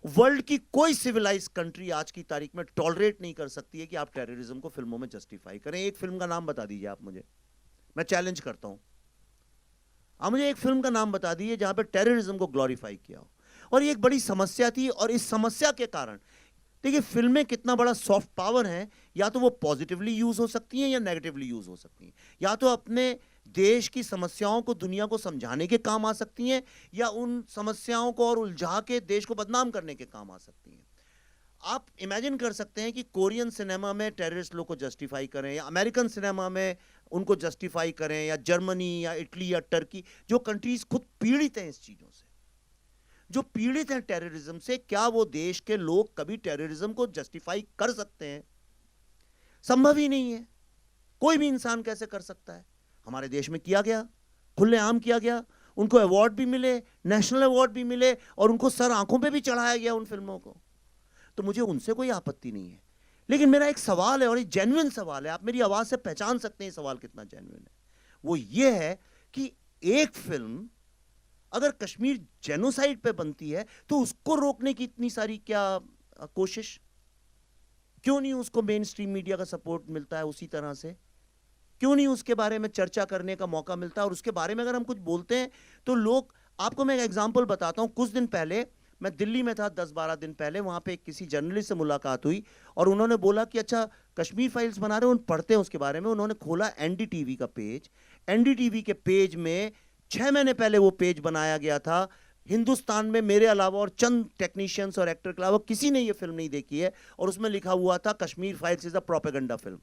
वर्ल्ड की कोई सिविलाइज कंट्री आज की तारीख में टॉलरेट नहीं कर सकती है कि आप टेररिज्म को फिल्मों में जस्टिफाई करें। एक फिल्म का नाम बता दीजिए आप मुझे, मैं चैलेंज करता हूं, आप मुझे एक फिल्म का नाम बता दीजिए जहां पे टेररिज्म को ग्लोरीफाई किया हो। और ये एक बड़ी समस्या थी, और इस समस्या के कारण देखिए फिल्में कितना बड़ा सॉफ्ट पावर है, या तो वो पॉजिटिवली यूज हो सकती हैं या नेगेटिवली यूज हो सकती हैं, या तो अपने देश की समस्याओं को दुनिया को समझाने के काम आ सकती हैं, या उन समस्याओं को और उलझा के देश को बदनाम करने के काम आ सकती हैं। आप इमेजिन कर सकते हैं कि कोरियन सिनेमा में टेररिस्ट लोग को जस्टिफाई करें, या अमेरिकन सिनेमा में उनको जस्टिफाई करें, या जर्मनी या इटली या टर्की, जो कंट्रीज खुद पीड़ित हैं इस चीज़ों से, जो पीड़ित हैं टेररिज्म से, क्या वो देश के लोग कभी टेररिज्म को जस्टिफाई कर सकते हैं? संभव ही नहीं है। कोई भी इंसान कैसे कर सकता है? हमारे देश में किया गया, खुलेआम किया गया, उनको अवार्ड भी मिले, नेशनल अवार्ड भी मिले, और उनको सर आंखों पे भी चढ़ाया गया उन फिल्मों को। तो मुझे उनसे कोई आपत्ति नहीं है, लेकिन मेरा एक सवाल है, और ये जेन्युइन सवाल है, आप मेरी आवाज से पहचान सकते हैं सवाल कितना जेन्युइन है। वो ये है कि एक फिल्म अगर कश्मीर जेनोसाइड पे बनती है तो उसको रोकने की इतनी सारी क्या कोशिश? क्यों नहीं उसको मेन स्ट्रीम मीडिया का सपोर्ट मिलता है उसी तरह से? क्यों नहीं उसके बारे में चर्चा करने का मौका मिलता है? और उसके बारे में अगर हम कुछ बोलते हैं तो लोग, आपको मैं एक एग्जांपल बताता हूं। कुछ दिन पहले मैं दिल्ली में था, 10-12 दिन पहले, वहां पे किसी जर्नलिस्ट से मुलाकात हुई और उन्होंने बोला कि अच्छा कश्मीर फाइल्स बना रहे हो, पढ़ते हैं उसके बारे में। उन्होंने खोला एनडीटीवी का पेज। एनडीटीवी के पेज में 6 महीने पहले वो पेज बनाया गया था। हिंदुस्तान में मेरे अलावा और चंद टेक्नीशियंस और एक्टर के अलावा किसी ने ये फिल्म नहीं देखी है, और उसमें लिखा हुआ था Kashmir files is a propaganda film.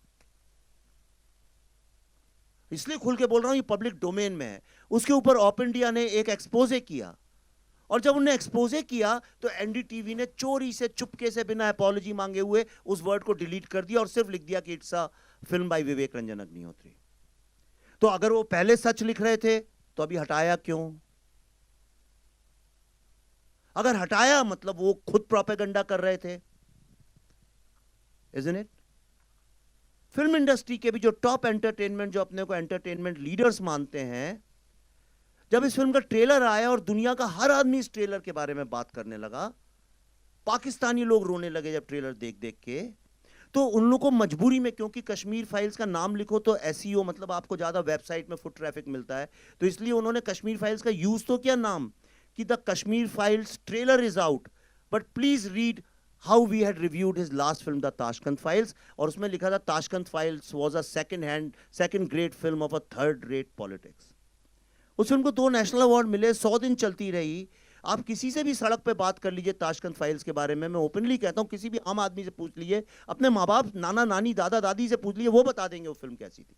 इसलिए खुल के बोल रहा हूं, ये पब्लिक डोमेन में है। उसके ऊपर ऑप इंडिया ने एक एक्सपोजे किया, और जब उन्होंने एक्सपोजे किया तो एनडीटीवी ने चोरी से, चुपके से, बिना अपॉलॉजी मांगे हुए उस वर्ड को डिलीट कर दिया और सिर्फ लिख दिया कि इट्स अ फिल्म बाय विवेक रंजन अग्निहोत्री। तो अगर वो पहले सच लिख रहे थे तो अभी हटाया क्यों? अगर हटाया मतलब वो खुद प्रोपेगेंडा कर रहे थे, इज़न्ट इट? फिल्म इंडस्ट्री के भी जो टॉप एंटरटेनमेंट, जो अपने को एंटरटेनमेंट लीडर्स मानते हैं, जब इस फिल्म का ट्रेलर आया और दुनिया का हर आदमी इस ट्रेलर के बारे में बात करने लगा, पाकिस्तानी लोग रोने लगे जब ट्रेलर देख देख के, तो उन लोगों को मजबूरी में, क्योंकि कश्मीर फाइल्स का नाम लिखो तो एसईओ मतलब आपको ज्यादा वेबसाइट में फुट ट्रैफिक मिलता है, तो इसलिए उन्होंने कश्मीर फाइल्स का यूज तो किया नाम कि the Kashmir Files trailer is out, but please read how we had reviewed his last film the Tashkent Files, और उसमें लिखा था Tashkent Files was a second great film of a third rate politics. उस फिल्म को 2 नेशनल अवार्ड मिले, 100 दिन चलती रही। आप किसी से भी सड़क पे बात कर लीजिए ताशकंद फाइल्स के बारे में, मैं ओपनली कहता हूं, किसी भी आम आदमी से पूछ लीजिए, अपने माँ बाप, नाना नानी, दादा दादी से पूछ लीजिए, वो बता देंगे वो फिल्म कैसी थी।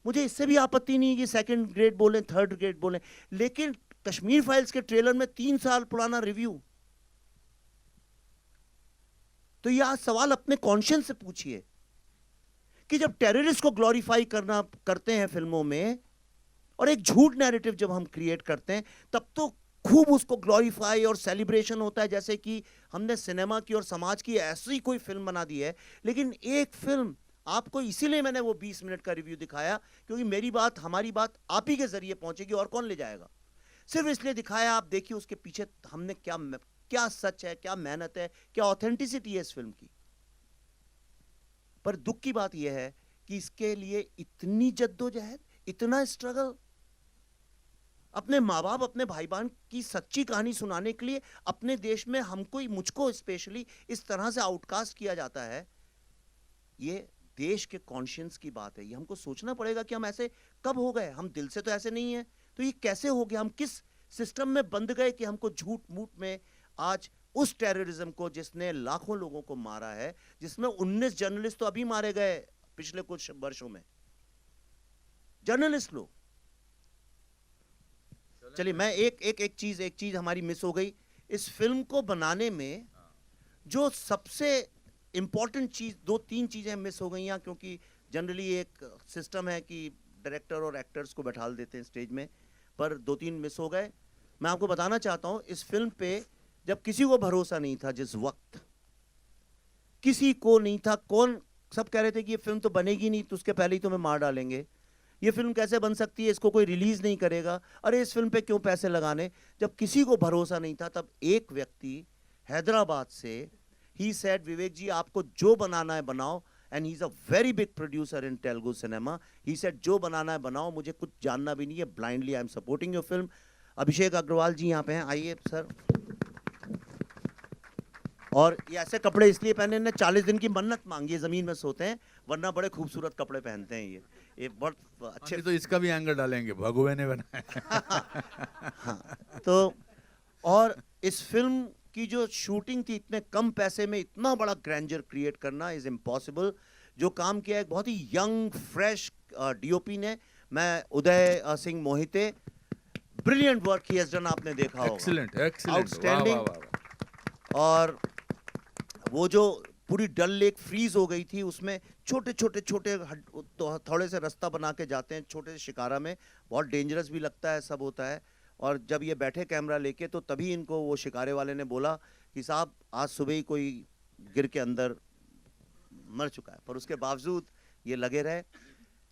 मुझे इससे भी आपत्ति नहीं कि सेकंड ग्रेड बोलें, थर्ड ग्रेड बोलें, लेकिन कश्मीर फाइल्स के ट्रेलर में 3 साल पुराना रिव्यू। तो यह सवाल अपने कॉन्शियंस से पूछिए कि जब टेररिस्ट को ग्लोरीफाई करते हैं फिल्मों में, और एक झूठ नैरेटिव जब हम क्रिएट करते हैं, तब तो खूब उसको ग्लोरीफाई और सेलिब्रेशन होता है, जैसे कि हमने सिनेमा की और समाज की ऐसी कोई फिल्म बना दी है। लेकिन एक फिल्म आपको, इसीलिए मैंने वो 20 मिनट का रिव्यू दिखाया, क्योंकि मेरी बात, हमारी बात आप ही के जरिए पहुंचेगी, और कौन ले जाएगा। सिर्फ इसलिए दिखाया, आप देखिए उसके पीछे हमने क्या सच है, क्या मेहनत है, क्या ऑथेंटिसिटी है इस फिल्म की। पर दुख की बात यह है कि इसके लिए इतनी जद्दोजहद, इतना स्ट्रगल, अपने माँ बाप, अपने भाई बहन की सच्ची कहानी सुनाने के लिए अपने देश में हमको, मुझको स्पेशली इस तरह से आउटकास्ट किया जाता है। ये देश के कॉन्शियंस की बात है। ये हमको सोचना पड़ेगा कि हम ऐसे कब हो गए। हम दिल से तो ऐसे नहीं है, तो ये कैसे हो गया? हम किस सिस्टम में बंद गए कि हमको झूठ मूठ में आज उस टेररिज्म को, जिसने लाखों लोगों को मारा है, जिसमें 19 जर्नलिस्ट तो अभी मारे गए पिछले कुछ वर्षों में, जर्नलिस्ट लोग। चलिए, मैं एक चीज हमारी मिस हो गई इस फिल्म को बनाने में। जो सबसे इंपॉर्टेंट चीज, 2-3 चीजें मिस हो गई हैं, क्योंकि जनरली एक सिस्टम है कि डायरेक्टर और एक्टर्स को बैठा देते हैं स्टेज में, पर 2-3 मिस हो गए। मैं आपको बताना चाहता हूं, इस फिल्म पे जब किसी को भरोसा नहीं था, जिस वक्त किसी को नहीं था, सब कह रहे थे कि ये फिल्म तो बनेगी नहीं, तो उसके पहले ही तुम्हें मार डालेंगे, ये फिल्म कैसे बन सकती है, इसको कोई रिलीज नहीं करेगा, अरे इस फिल्म पे क्यों पैसे लगाने। जब किसी को भरोसा नहीं था, तब एक व्यक्ति हैदराबाद से, ही सेड विवेक जी आपको जो बनाना है बनाओ, and he is a very big producer in Telugu cinema. He said जो बनाना है बनाओ, मुझे कुछ जानना भी नहीं है, blindly I am supporting your film. Abhishek Agarwal ji यहाँ पे हैं, आइए सर। और ये ऐसे कपड़े इसलिए पहने, ने 40 दिन की मन्नत मांगी है, ज़मीन में सोते हैं, वरना बड़े खूबसूरत कपड़े पहनते हैं ये बहुत अच्छे। तो इसका भी एंगर डालेंगे, भगवे ने बनाया। हाँ, तो और इस फिल्म की जो शूटिंग थी, इतने कम पैसे में इतना बड़ा ग्रैंडर क्रिएट करना इज इम्पॉसिबल। जो काम किया एक बहुत ही यंग फ्रेश डीओपी ने, मैं Uday Singh Mohite, brilliant work he has done, आपने देखा होगा, एक्सीलेंट, आउटस्टैंडिंग। और वो जो पूरी डल लेक फ्रीज हो गई थी, उसमें छोटे छोटे छोटे तो थोड़े से रास्ता बना के जाते हैं छोटे से शिकारा में, बहुत डेंजरस भी लगता है, सब होता है। और जब ये बैठे कैमरा लेके, तो तभी इनको वो शिकारे वाले ने बोला कि साहब आज सुबह ही कोई गिर के अंदर मर चुका है, पर उसके बावजूद ये लगे रहे।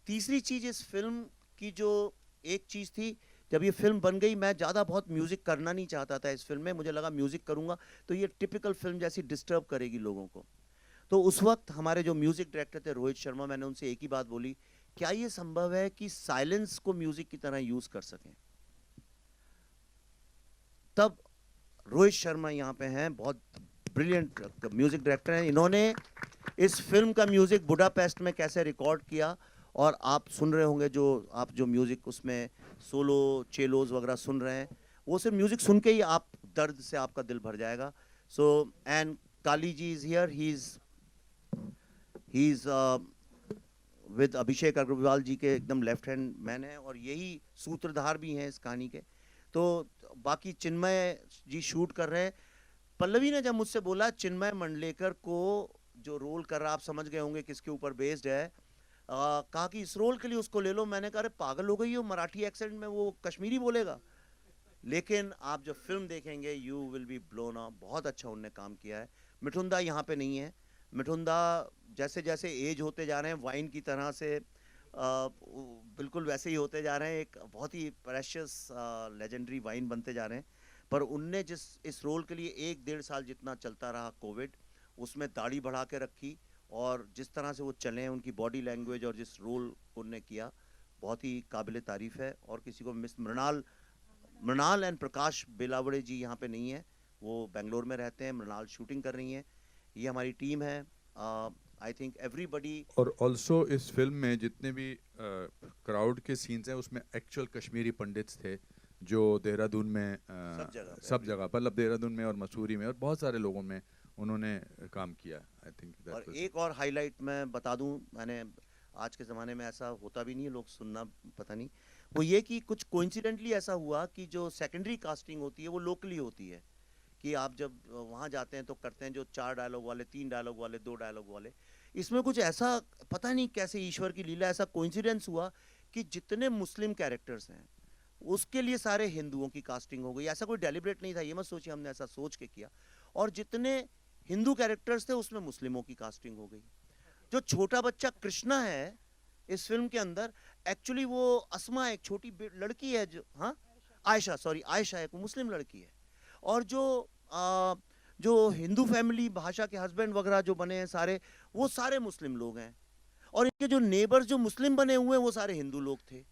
तीसरी चीज़ इस फिल्म की, जो एक चीज़ थी, जब ये फिल्म बन गई, मैं ज़्यादा बहुत म्यूज़िक करना नहीं चाहता था इस फिल्म में, मुझे लगा म्यूज़िक करूँगा तो ये टिपिकल फिल्म जैसी डिस्टर्ब करेगी लोगों को। तो उस वक्त हमारे जो म्यूज़िक डायरेक्टर थे रोहित शर्मा, मैंने उनसे एक ही बात बोली, क्या ये संभव है कि साइलेंस को म्यूज़िक की तरह यूज़ कर सकें? तब रोहित शर्मा यहाँ पे हैं, बहुत ब्रिलियंट म्यूज़िक डायरेक्टर हैं, इन्होंने इस फिल्म का म्यूज़िक बुडापेस्ट में कैसे रिकॉर्ड किया, और आप सुन रहे होंगे जो म्यूज़िक उसमें सोलो चेलोज वगैरह सुन रहे हैं, वो सिर्फ म्यूज़िक सुन के ही आप दर्द से आपका दिल भर जाएगा। So and Kali ji is here, he is with Abhishek Agarwal ji के एकदम लेफ्ट हैंड मैन है, और यही सूत्रधार भी हैं इस कहानी के। तो बाकी चिन्मय जी शूट कर रहे हैं। पल्लवी ने जब मुझसे बोला चिन्मय मंडलेकर को जो रोल कर रहा, आप समझ गए होंगे किसके ऊपर बेस्ड है, कहा कि इस रोल के लिए उसको ले लो। मैंने कहा अरे पागल हो गई हो, मराठी एक्सेंट में वो कश्मीरी बोलेगा। लेकिन आप जब फिल्म देखेंगे you will B blown up, बहुत अच्छा उनने काम किया है। मिठुंदा यहाँ पे नहीं है, मिठुंदा जैसे जैसे एज होते जा रहे हैं, वाइन की तरह से बिल्कुल वैसे ही होते जा रहे हैं, एक बहुत ही प्रेशियस लेजेंडरी वाइन बनते जा रहे हैं। पर उनने जिस इस रोल के लिए 1-1.5 साल जितना चलता रहा कोविड, उसमें दाढ़ी बढ़ा के रखी, और जिस तरह से वो चले हैं, उनकी बॉडी लैंग्वेज और जिस रोल उनने किया, बहुत ही काबिल तारीफ़ है। और किसी को मिस मृणाल एंड प्रकाश बेलावड़े जी यहाँ पे नहीं है, वो बेंगलोर में रहते हैं, मृणाल शूटिंग कर रही हैं। ये हमारी टीम है, आई थिंक एवरीबडी। और ऑल्सो इस फिल्म में जितने भी क्राउड के सीन्स हैं, उसमें एक्चुअल कश्मीरी पंडित्स थे, जो देहरादून में सब जगह मतलब देहरादून में और मसूरी में और बहुत सारे लोगों में उन्होंने काम किया। आई थिंक और एक और हाईलाइट मैं बता दूं, मैंने आज के ज़माने में ऐसा होता भी नहीं है, लोग सुनना पता नहीं, वो ये कि कुछ कोइंसिडेंटली ऐसा हुआ कि जो सेकेंडरी कास्टिंग होती है वो लोकली होती है, कि आप जब वहाँ जाते हैं तो करते हैं जो 4 डायलॉग वाले, 3 डायलॉग वाले, 2 डायलॉग वाले। इसमें कुछ ऐसा पता नहीं कैसे ईश्वर की लीला, ऐसा कोइंसिडेंस हुआ कि जितने मुस्लिम कैरेक्टर्स हैं उसके लिए सारे हिंदुओं की कास्टिंग हो गई। ऐसा कोई डेलिब्रेट नहीं था, ये मत सोचिए हमने ऐसा सोच के किया। और जितने हिंदू कैरेक्टर्स थे उसमें मुस्लिमों की कास्टिंग हो गई। जो छोटा बच्चा कृष्णा है इस फिल्म के अंदर, एक्चुअली वो अस्मा एक छोटी लड़की है, जो आयशा एक मुस्लिम लड़की है। और जो हिंदू फैमिली भाषा के हस्बैंड वगैरह जो बने हैं सारे, वो सारे मुस्लिम लोग हैं। और इनके जो नेबर्स जो मुस्लिम बने हुए हैं वो सारे हिंदू लोग थे।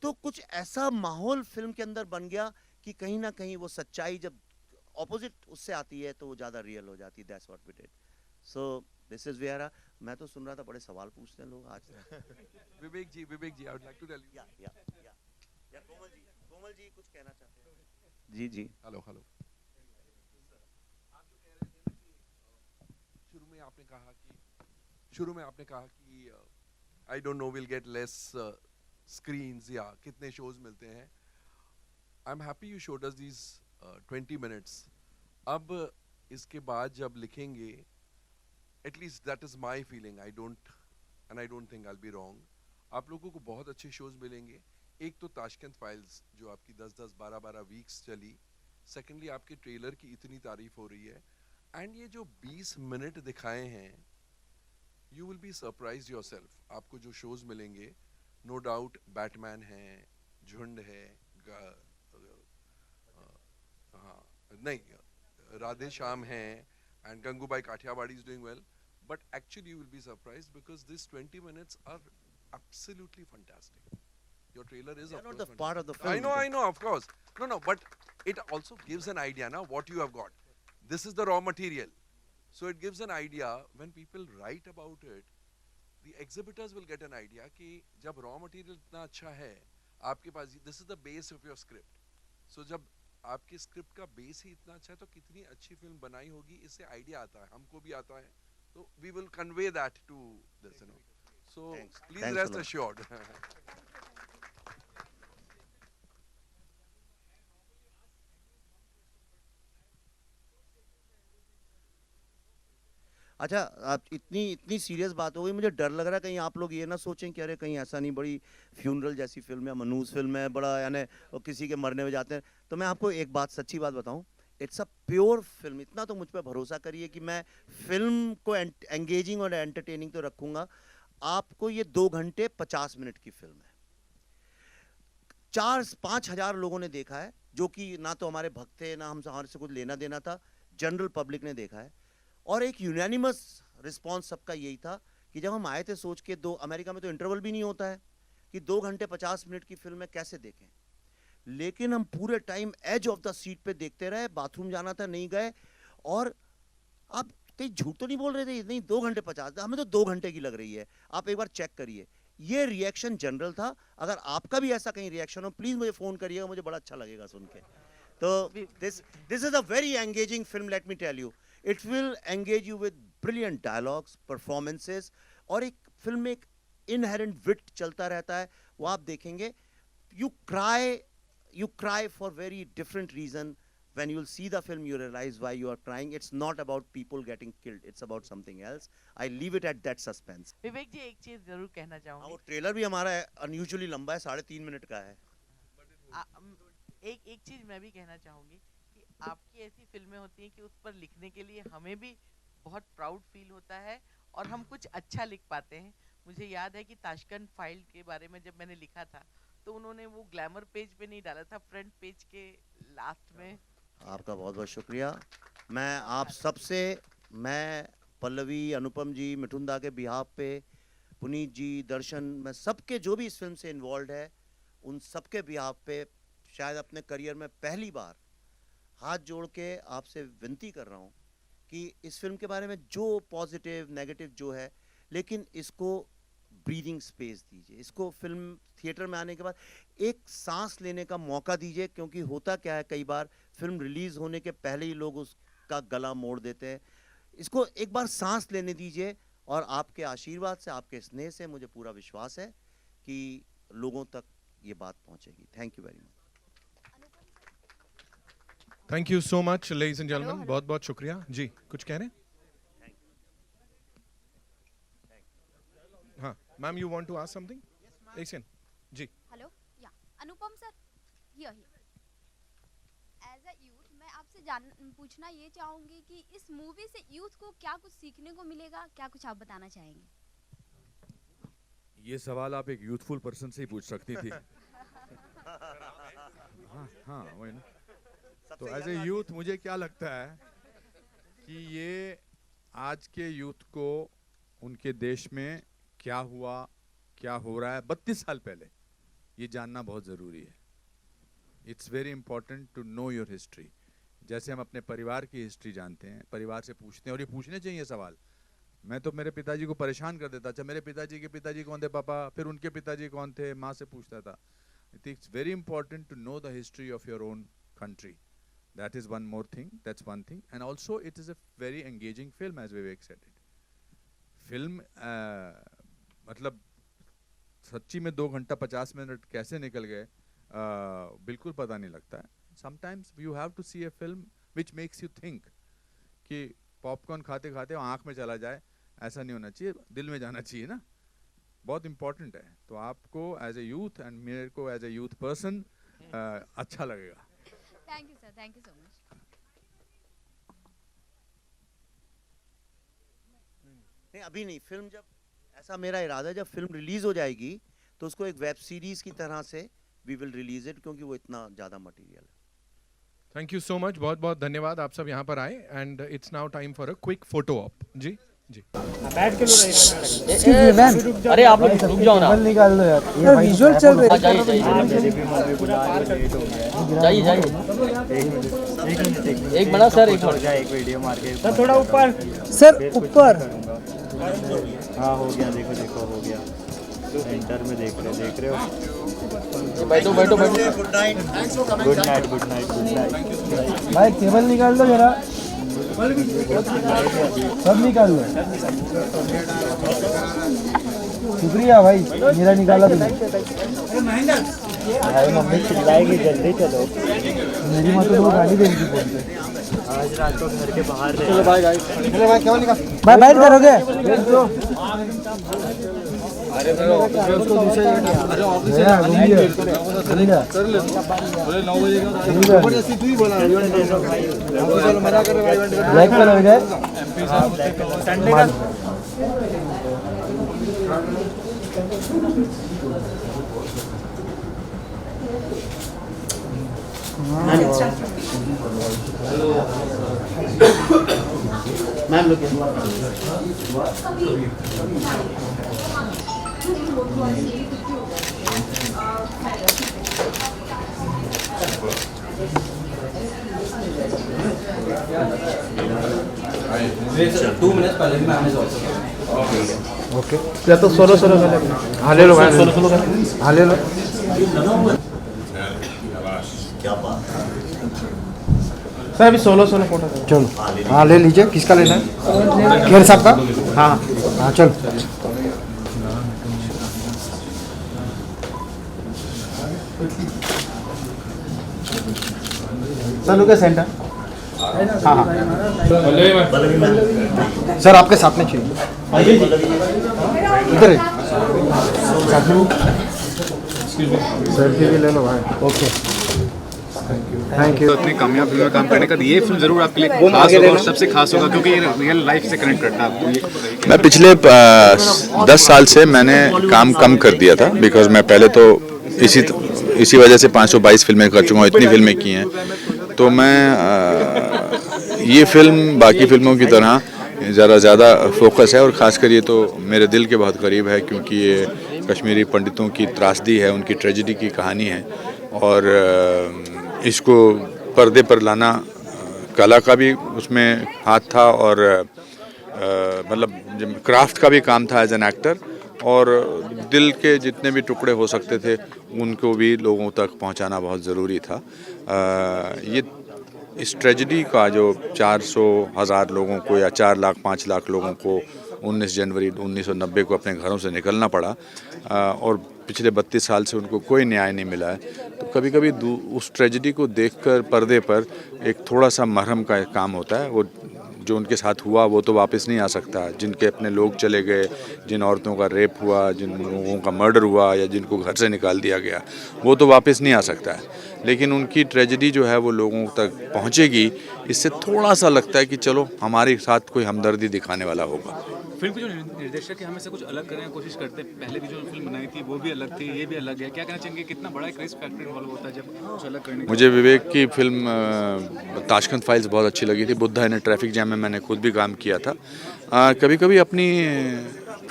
तो कुछ ऐसा माहौल फिल्म के अंदर बन गया कि कहीं ना कहीं वो सच्चाई जब ऑपोजिट उससे आती है तो वो ज़्यादा रियल हो जाती है। That's what we did. So this is where. मैं तो सुन रहा था, बड़े सवाल पूछते हैं लोग आज। Vivek ji, I would like to tell you. या कोमल जी कुछ कहना चाहते हैं? जी जी। हेलो। आप जो कह रहे थे ना कि शुरू में आपने कहा कि I don't know will get less screens या कितने शोज मिलते हैं। I am happy you showed us these 20 minutes. अब इसके बाद जब लिखेंगे, at least that is my feeling, I don't think I will be wrong, आप लोगों को बहुत अच्छे शोज मिलेंगे। एक तो ताशकंद फाइल्स जो आपकी 10-10, 12-12 वीक्स चली। सेकेंडली आपके ट्रेलर की इतनी तारीफ हो रही है, एंड ये जो 20 मिनट दिखाए हैं, you will be surprise yourself. आपको जो शोज मिलेंगे, नो डाउट बैटमैन है, झुंड है, राधे श्याम है, and Gangubai Kathiawadi is doing well, but actually you will be surprised because this 20 minutes are absolutely fantastic. Your trailer is They are of not course the part of the film. I know, of course. No, but it also gives an idea now what you have got. This is the raw material. So it gives an idea when people write about it, the exhibitors will get an idea कि जब raw material इतना अच्छा है आपके पास, this is the base of your script. So जब आपके script का base ही इतना अच्छा है तो कितनी अच्छी फिल्म बनाई होगी, इससे आइडिया आता है, हमको भी आता है. तो we will convey that to this, you know. So please Thanks a rest lot. assured. अच्छा, आप इतनी इतनी सीरियस बात हो गई, मुझे डर लग रहा है कहीं आप लोग ये ना सोचें कि अरे कहीं ऐसा नहीं बड़ी फ्यूनरल जैसी फिल्म है, मनूस फिल्म है, बड़ा यानी और किसी के मरने में जाते हैं. तो मैं आपको एक बात, सच्ची बात बताऊं, इट्स अ प्योर फिल्म. इतना तो मुझ पर भरोसा करिए कि मैं फिल्म को एंगेजिंग और एंटरटेनिंग तो रखूंगा. आपको ये 2 घंटे 50 मिनट की फिल्म है. 4-5 हजार लोगों ने देखा है, जो कि ना तो हमारे भक्त थे, ना हमारे से कुछ लेना देना था, जनरल पब्लिक ने देखा है. और एक यूनानिमस रिस्पांस सबका यही था कि जब हम आए थे सोच के, अमेरिका में तो इंटरवल भी नहीं होता है, कि 2 घंटे 50 मिनट की फिल्म है, कैसे देखें. लेकिन हम पूरे time edge of the seat पे देखते रहे. बाथरूम जाना था, नहीं गए. और आप कहीं झूठ तो नहीं बोल रहे थे, नहीं 2 घंटे 50, हमें तो 2 घंटे की लग रही है. आप एक बार चेक करिए. ये रिएक्शन जनरल था. अगर आपका भी ऐसा कहीं रिएक्शन हो, प्लीज मुझे फोन करिएगा, मुझे बड़ा अच्छा लगेगा सुन के. तो this is a very engaging film, let me tell you. It will engage you with brilliant dialogues, performances, और एक फिल्म में एक inherent wit चलता रहता है, वो आप देखेंगे. You cry for very different reason. When you'll see the film, you realize why you are crying. It's not about people getting killed. It's about something else. I leave it at that suspense. विवेक जी, एक चीज जरूर कहना हाँ, चाहूंगी. वो trailer भी हमारा unusually लंबा है, 3.5 मिनट का है. एक चीज मैं भी कहना चाहूंगी कि आपकी ऐसी फिल्में होती हैं कि उस पर लिखने के लिए हमें भी बहुत प्राउड फील होता है और हम कुछ अच्छा लिख पाते हैं. मुझे याद है कि ताशकंद फाइल के बारे में जब मैंने लिखा था तो उन्होंने वो ग्लैमर पेज पे नहीं डाला था, फ्रंट पेज के लास्ट में. आपका बहुत बहुत शुक्रिया. मैं आप सबसे, मैं पल्लवी, अनुपम जी, मिठुंदा के बिहाफ पे, पुनीत जी, दर्शन, मैं सबके जो भी इस फिल्म से इन्वॉल्व है, उन सबके बिहाफ पे शायद अपने करियर में पहली बार हाथ जोड़ के आपसे विनती कर रहा हूँ कि इस फिल्म के बारे में जो पॉजिटिव नेगेटिव जो है, लेकिन इसको ब्रीदिंग स्पेस दीजिए. इसको फिल्म थिएटर में आने के बाद एक सांस लेने का मौका दीजिए. क्योंकि होता क्या है, कई बार फिल्म रिलीज होने के पहले ही लोग उसका गला मोड़ देते हैं. इसको एक बार सांस लेने दीजिए. और आपके आशीर्वाद से, आपके स्नेह से मुझे पूरा विश्वास है कि लोगों तक ये बात पहुंचेगी. Thank you very much. Thank you so much ladies and gentleman, बहुत बहुत शुक्रिया. जी कुछ कह रहे हैं? हाँ ma'am, you want to ask something? एक सेकंड. जी hello, yeah Anupam sir, here as a youth मैं आपसे पूछना ये चाहूंगी कि इस मूवी से यूथ को क्या कुछ सीखने को मिलेगा, क्या कुछ आप बताना चाहेंगे? ये सवाल आप एक यूथफुल पर्सन से ही पूछ सकती थी. हाँ वही ना. तो एज ए यूथ मुझे क्या लगता है कि ये आज के यूथ को उनके देश में क्या हुआ, क्या हो रहा है 32 साल पहले, ये जानना बहुत ज़रूरी है. It's very important to know your history. जैसे हम अपने परिवार की हिस्ट्री जानते हैं, परिवार से पूछते हैं, और ये पूछने चाहिए सवाल. मैं तो मेरे पिताजी को परेशान कर देता. अच्छा, मेरे पिताजी के पिताजी कौन थे पापा, फिर उनके पिताजी कौन थे, माँ से पूछता था. I think it's very important to know the history of your own country. That is one more thing. That's one thing. And also it is a very engaging film, as Vivek said it. Film मतलब सच्ची में 2 घंटा 50 minute कैसे निकल गए बिल्कुल पता नहीं लगता है. Sometimes you have to see a film which makes you think कि पॉपकॉर्न खाते खाते आँख में चला जाए, ऐसा नहीं होना चाहिए, दिल में जाना चाहिए ना. बहुत इम्पोर्टेंट है. तो आपको एज ए यूथ एंड मेरे को एज ए यूथ पर्सन अच्छा लगेगा. Thank you sir, thank you so much. नहीं अभी नहीं. फिल्म जब, ऐसा मेरा इरादा है, जब फिल्म रिलीज हो जाएगी तो उसको एक वेब सीरीज की तरह से वी विल रिलीज इट, क्योंकि वो इतना ज़्यादा मटेरियल है. थैंक यू सो मच, बहुत बहुत धन्यवाद आप सब यहाँ पर आए. And it's now time for a quick photo op. जी जी अरे आप लोग रुक जाओ ना, निकाल दो यार, विजुअल चल रहे चाहिए एक बड़ा सर, एक वीडियो मार के सर थोड़ा ऊपर, सर ऊपर, हाँ हो गया, देखो देखो हो गया, सेंटर में देख रहे हो, बैठो बैठो बैठो, good night good night good night good night, भाई केबल निकाल दो जरा, सब निकाल लो, शुक्रिया भाई, मेरा निकाला तुमने, भाई मम्मी चिल्लाएगी, जल्दी चलो, मेरी माँ तो गाड़ी देगी फोन पे, आज रात को घर के बाहर, चलो भाई भाई, चलो भाई क्या निकाल, भाई बैठ करोगे, अरे उसको दूसरे जगह कर ले, बोले 9 बजे का जबरदस्ती तू ही बोला, चलो मजा कर रहे भाई, ब्लैक कलर का संडे का मैम लोग 2 minutes पहले भी मैम ओके, या तो सोलो सोलो कर ले, हाँ ले लो भाई, सोलो सोलो कर, हाँ ले लो, क्या बात, सर अभी सोलो सोलो फोटो, चलो हाँ ले लीजिए, किसका लेना है, खेर साहब का, हाँ हाँ चलो, सर लुक सेंटर, हाँ हाँ सर आपके साथ में चाहिए, इधर है साथ में, सर भी ले लो भाई, ओके थैंक यू। इतनी कामयाब फिल्म में काम करने का, ये फिल्म जरूर आपके लिए खास होगा और सबसे खास होगा क्योंकि ये रियल लाइफ से कनेक्ट करता है आपको। मैं पिछले 10 साल से मैंने काम कम कर दिया था, बिकॉज मैं पहले तो इसी वजह से 522 फिल्में कर चुका हूँ, इतनी फिल्में की हैं, तो मैं ये फिल्म बाकी फिल्मों की तरह ज़्यादा फोकस है, और ख़ासकर ये तो मेरे दिल के बहुत करीब है क्योंकि ये कश्मीरी पंडितों की त्रासदी है, उनकी ट्रेजेडी की कहानी है, और इसको पर्दे पर लाना कला का भी उसमें हाथ था, और मतलब क्राफ्ट का भी काम था एज एन एक्टर, और दिल के जितने भी टुकड़े हो सकते थे उनको भी लोगों तक पहुंचाना बहुत ज़रूरी था। ये इस ट्रेजेडी का जो 400,000 लोगों को या 4 लाख 5 लाख लोगों को 19 जनवरी 1990 को अपने घरों से निकलना पड़ा, और पिछले 32 साल से उनको कोई न्याय नहीं मिला है, तो कभी कभी उस ट्रेजेडी को देखकर पर्दे पर एक थोड़ा सा मरहम का काम होता है। वो जो उनके साथ हुआ वो तो वापस नहीं आ सकता, जिनके अपने लोग चले गए, जिन औरतों का रेप हुआ, जिन लोगों का मर्डर हुआ, या जिनको घर से निकाल दिया गया, वो तो वापस नहीं आ सकता है, लेकिन उनकी ट्रेजेडी जो है वो लोगों तक पहुंचेगी। इससे थोड़ा सा लगता है कि चलो हमारे साथ कोई हमदर्दी दिखाने वाला होगा। फिल्म के जो निर्देशक है हमें से कुछ अलग करने की कोशिश करते हैं, पहले भी जो फिल्म बनाई थी वो भी अलग थी, ये भी अलग है, क्या कहना चाहेंगे, कितना बड़ा क्रेज फैक्टर इन्वॉल्व होता है जब कुछ अलग करने? मुझे विवेक की फिल्म ताशकंद फाइल्स बहुत अच्छी लगी थी। बुद्धा इन ट्रैफिक जैम में मैंने खुद भी काम किया था। कभी कभी अपनी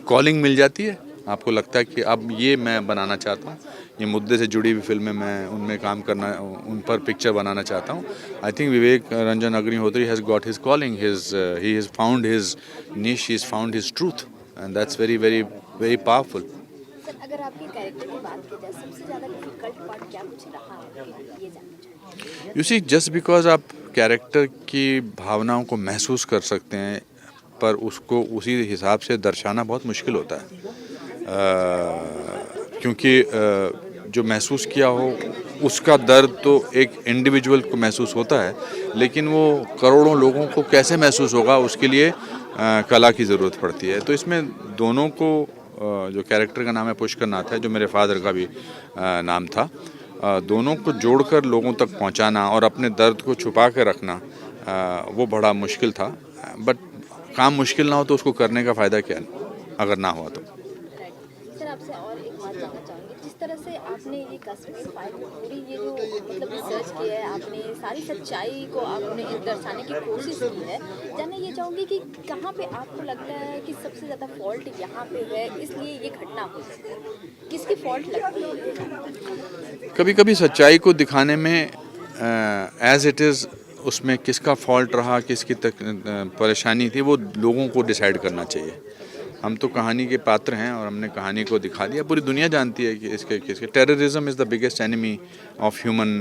कॉलिंग मिल जाती है, आपको लगता है कि अब ये मैं बनाना चाहता हूँ, ये मुद्दे से जुड़ी हुई फिल्में मैं उनमें काम करना, उन पर पिक्चर बनाना चाहता हूँ। I think Vivek Ranjan Agnihotri has got his calling, he has found his niche, he's found his truth, and that's very very very powerful. Sir अगर आपके कैरेक्टर की बात की जाए, सबसे ज़्यादा डिफिकल्ट पार्ट क्या कुछ रहा है, ये जानना चाहिए। You see, just because आप कैरेक्टर की भावनाओं को महसूस कर सकते हैं, पर उसको उसी हिसाब से दर्शाना बहुत मुश्किल होता है, क्योंकि जो महसूस किया हो उसका दर्द तो एक इंडिविजुअल को महसूस होता है, लेकिन वो करोड़ों लोगों को कैसे महसूस होगा उसके लिए कला की ज़रूरत पड़ती है। तो इसमें दोनों को, जो कैरेक्टर का नाम है पुष्करनाथ है, जो मेरे फादर का भी नाम था, दोनों को जोड़कर लोगों तक पहुंचाना और अपने दर्द को छुपा के रखना, वो बड़ा मुश्किल था। बट काम मुश्किल ना हो तो उसको करने का फ़ायदा क्या, अगर ना हुआ तो। सर आपसे और एक बात जानना चाहूँगी, जिस तरह जैसे आपने ये कश्मीर फाइल में पूरी ये जो मतलब रिसर्च किया है, आपने सारी सच्चाई को आपने दर्शाने की कोशिश की है, जानना ये चाहूँगी कि कहाँ पे आपको लगता है कि सबसे ज़्यादा फॉल्ट यहाँ पे है, इसलिए ये घटना हुई, किसकी फॉल्ट लगती है? कभी कभी सच्चाई को दिखाने में एज इट इज़ उसमें किसका फॉल्ट रहा, किसकी परेशानी थी, वो लोगों को डिसाइड करना चाहिए। हम तो कहानी के पात्र हैं और हमने कहानी को दिखा दिया। पूरी दुनिया जानती है कि किसके terrorism is the biggest enemy of human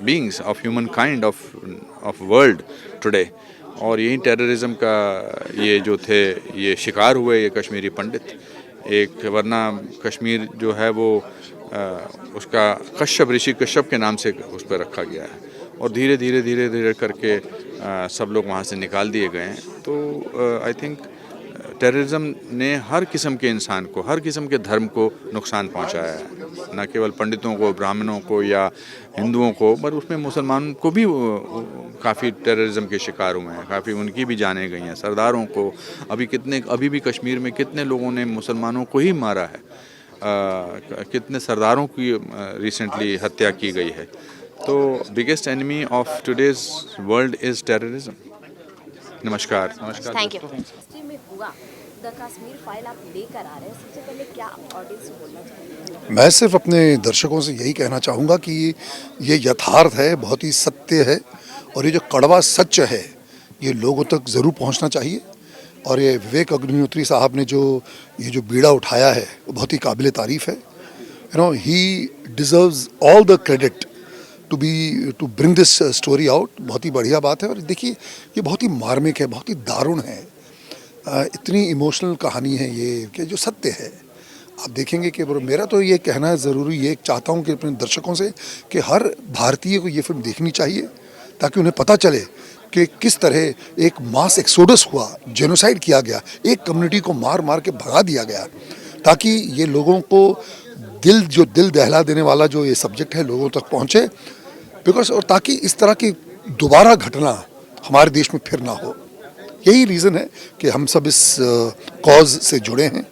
beings, of human kind, of world today. और यही टेररिज्म का ये जो थे ये शिकार हुए ये कश्मीरी पंडित। एक वरना कश्मीर जो है वो उसका कश्यप, ऋषि कश्यप के नाम से उस पर रखा गया है और धीरे धीरे करके सब लोग वहाँ से निकाल दिए गए हैं। तो आई थिंक टेररिज्म ने हर किस्म के इंसान को, हर किस्म के धर्म को नुकसान पहुंचाया है, न केवल पंडितों को, ब्राह्मणों को या हिंदुओं को, पर उसमें मुसलमान को भी काफ़ी टेररिज्म के शिकार हुए हैं, काफ़ी उनकी भी जानें गई हैं। सरदारों को अभी भी कश्मीर में कितने लोगों ने मुसलमानों को ही मारा है, कितने सरदारों की रिसेंटली हत्या की गई है। तो biggest enemy of today's world is terrorism. नमस्कार। Thank you. में हुआ द कश्मीर फाइल आप लेकर आ रहे हैं, सबसे पहले क्या ऑडियंस को बोलना चाहेंगे? मैं सिर्फ अपने दर्शकों से यही कहना चाहूँगा कि ये यथार्थ है, बहुत ही सत्य है और ये जो कड़वा सच है ये लोगों तक ज़रूर पहुँचना चाहिए। और ये विवेक अग्निहोत्री साहब ने जो ये जो बीड़ा उठाया है वो बहुत ही काबिल तारीफ़ है। You know he deserves all the credit to bring this story out. बहुत ही बढ़िया बात है। और देखिए ये बहुत ही मार्मिक है, बहुत ही दारुण है, इतनी इमोशनल कहानी है ये कि जो सत्य है। आप देखेंगे कि मेरा तो ये कहना ज़रूरी ये चाहता हूँ कि अपने दर्शकों से कि हर भारतीय को ये फिल्म देखनी चाहिए ताकि उन्हें पता चले कि किस तरह एक मास एक्सोडस हुआ, जेनोसाइड किया गया, एक कम्युनिटी को मार मार के भगा दिया गया, ताकि ये लोगों को दिल दहला देने वाला जो ये सब्जेक्ट है लोगों तक पहुँचे, बिकॉज और ताकि इस तरह की दोबारा घटना हमारे देश में फिर ना हो। यही रीज़न है कि हम सब इस कॉज से जुड़े हैं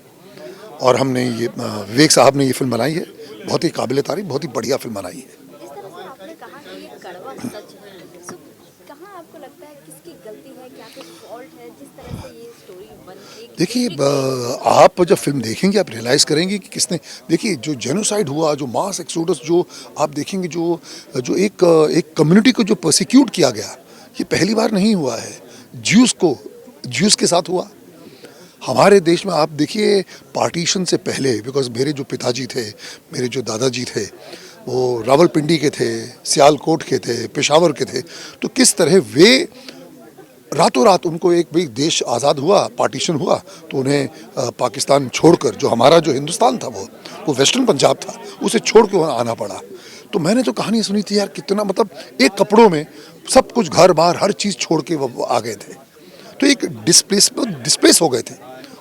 और हमने ये विवेक साहब ने ये फिल्म बनाई है, बहुत ही काबिल तारीफ, बहुत ही बढ़िया फिल्म बनाई है। जिस तरह से आपने कहा कि ये कड़वा सच है, सो कहाँ आपको लगता है किसकी गलती है, क्या कुछ फॉल्ट है जिस तरह से ये स्टोरी बन? देखिए आप जब फिल्म देखेंगे आप रियलाइज़ करेंगे कि किसने, देखिए जो जेनोसाइड हुआ, जो मास एक्सोडस, जो आप देखेंगे जो एक कम्युनिटी को जो प्रोसिक्यूट किया गया, ये पहली बार नहीं हुआ है। ज्यूस के साथ हुआ हमारे देश में। आप देखिए पार्टीशन से पहले, बिकॉज मेरे जो पिताजी थे, मेरे जो दादाजी थे वो रावलपिंडी के थे, सियालकोट के थे, पेशावर के थे, तो किस तरह वे रातों रात उनको एक भाई देश आज़ाद हुआ, पार्टीशन हुआ तो उन्हें पाकिस्तान छोड़कर, जो हमारा जो हिंदुस्तान था वो वेस्टर्न पंजाब था, उसे छोड़ के वहाँ आना पड़ा। तो मैंने जो कहानी सुनी थी यार, कितना मतलब एक कपड़ों में सब कुछ, घर बार हर चीज़ छोड़ के वो आ गए थे, तो एक डिस्प्लेस हो गए थे।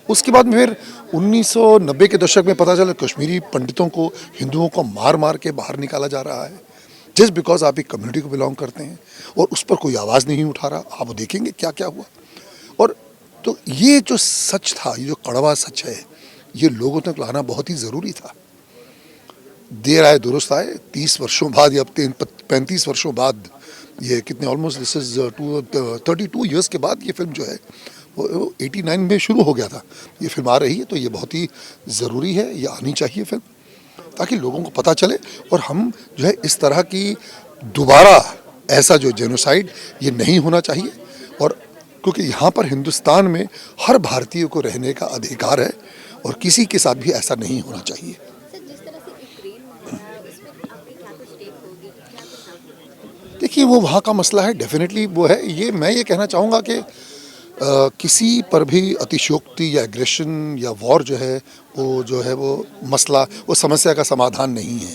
उसके बाद में फिर 1990 के दशक में पता चला कश्मीरी पंडितों को, हिंदुओं को मार मार के बाहर निकाला जा रहा है, जस्ट बिकॉज आप एक कम्युनिटी को बिलोंग करते हैं और उस पर कोई आवाज़ नहीं उठा रहा। आप देखेंगे क्या क्या हुआ। और तो ये जो सच था, ये जो कड़वा सच है, ये लोगों तक लाना बहुत ही ज़रूरी था। देर आए दुरुस्त आए, 30 वर्षों बाद या 35 वर्षों बाद, ये कितने ऑलमोस्ट दिस इज 32 ईयर्स के बाद ये फिल्म जो है वो 89 में शुरू हो गया था, ये फिल्म आ रही है। तो ये बहुत ही ज़रूरी है, ये आनी चाहिए फिल्म, ताकि लोगों को पता चले और हम जो है इस तरह की दोबारा ऐसा जो जेनोसाइड ये नहीं होना चाहिए। और क्योंकि यहाँ पर हिंदुस्तान में हर भारतीय को रहने का अधिकार है और किसी के साथ भी ऐसा नहीं होना चाहिए। देखिए वो वहाँ का मसला है, डेफिनेटली वो है। ये मैं ये कहना चाहूँगा कि किसी पर भी अतिशयोक्ति या एग्रेशन या वॉर जो है वो मसला, वो समस्या का समाधान नहीं है।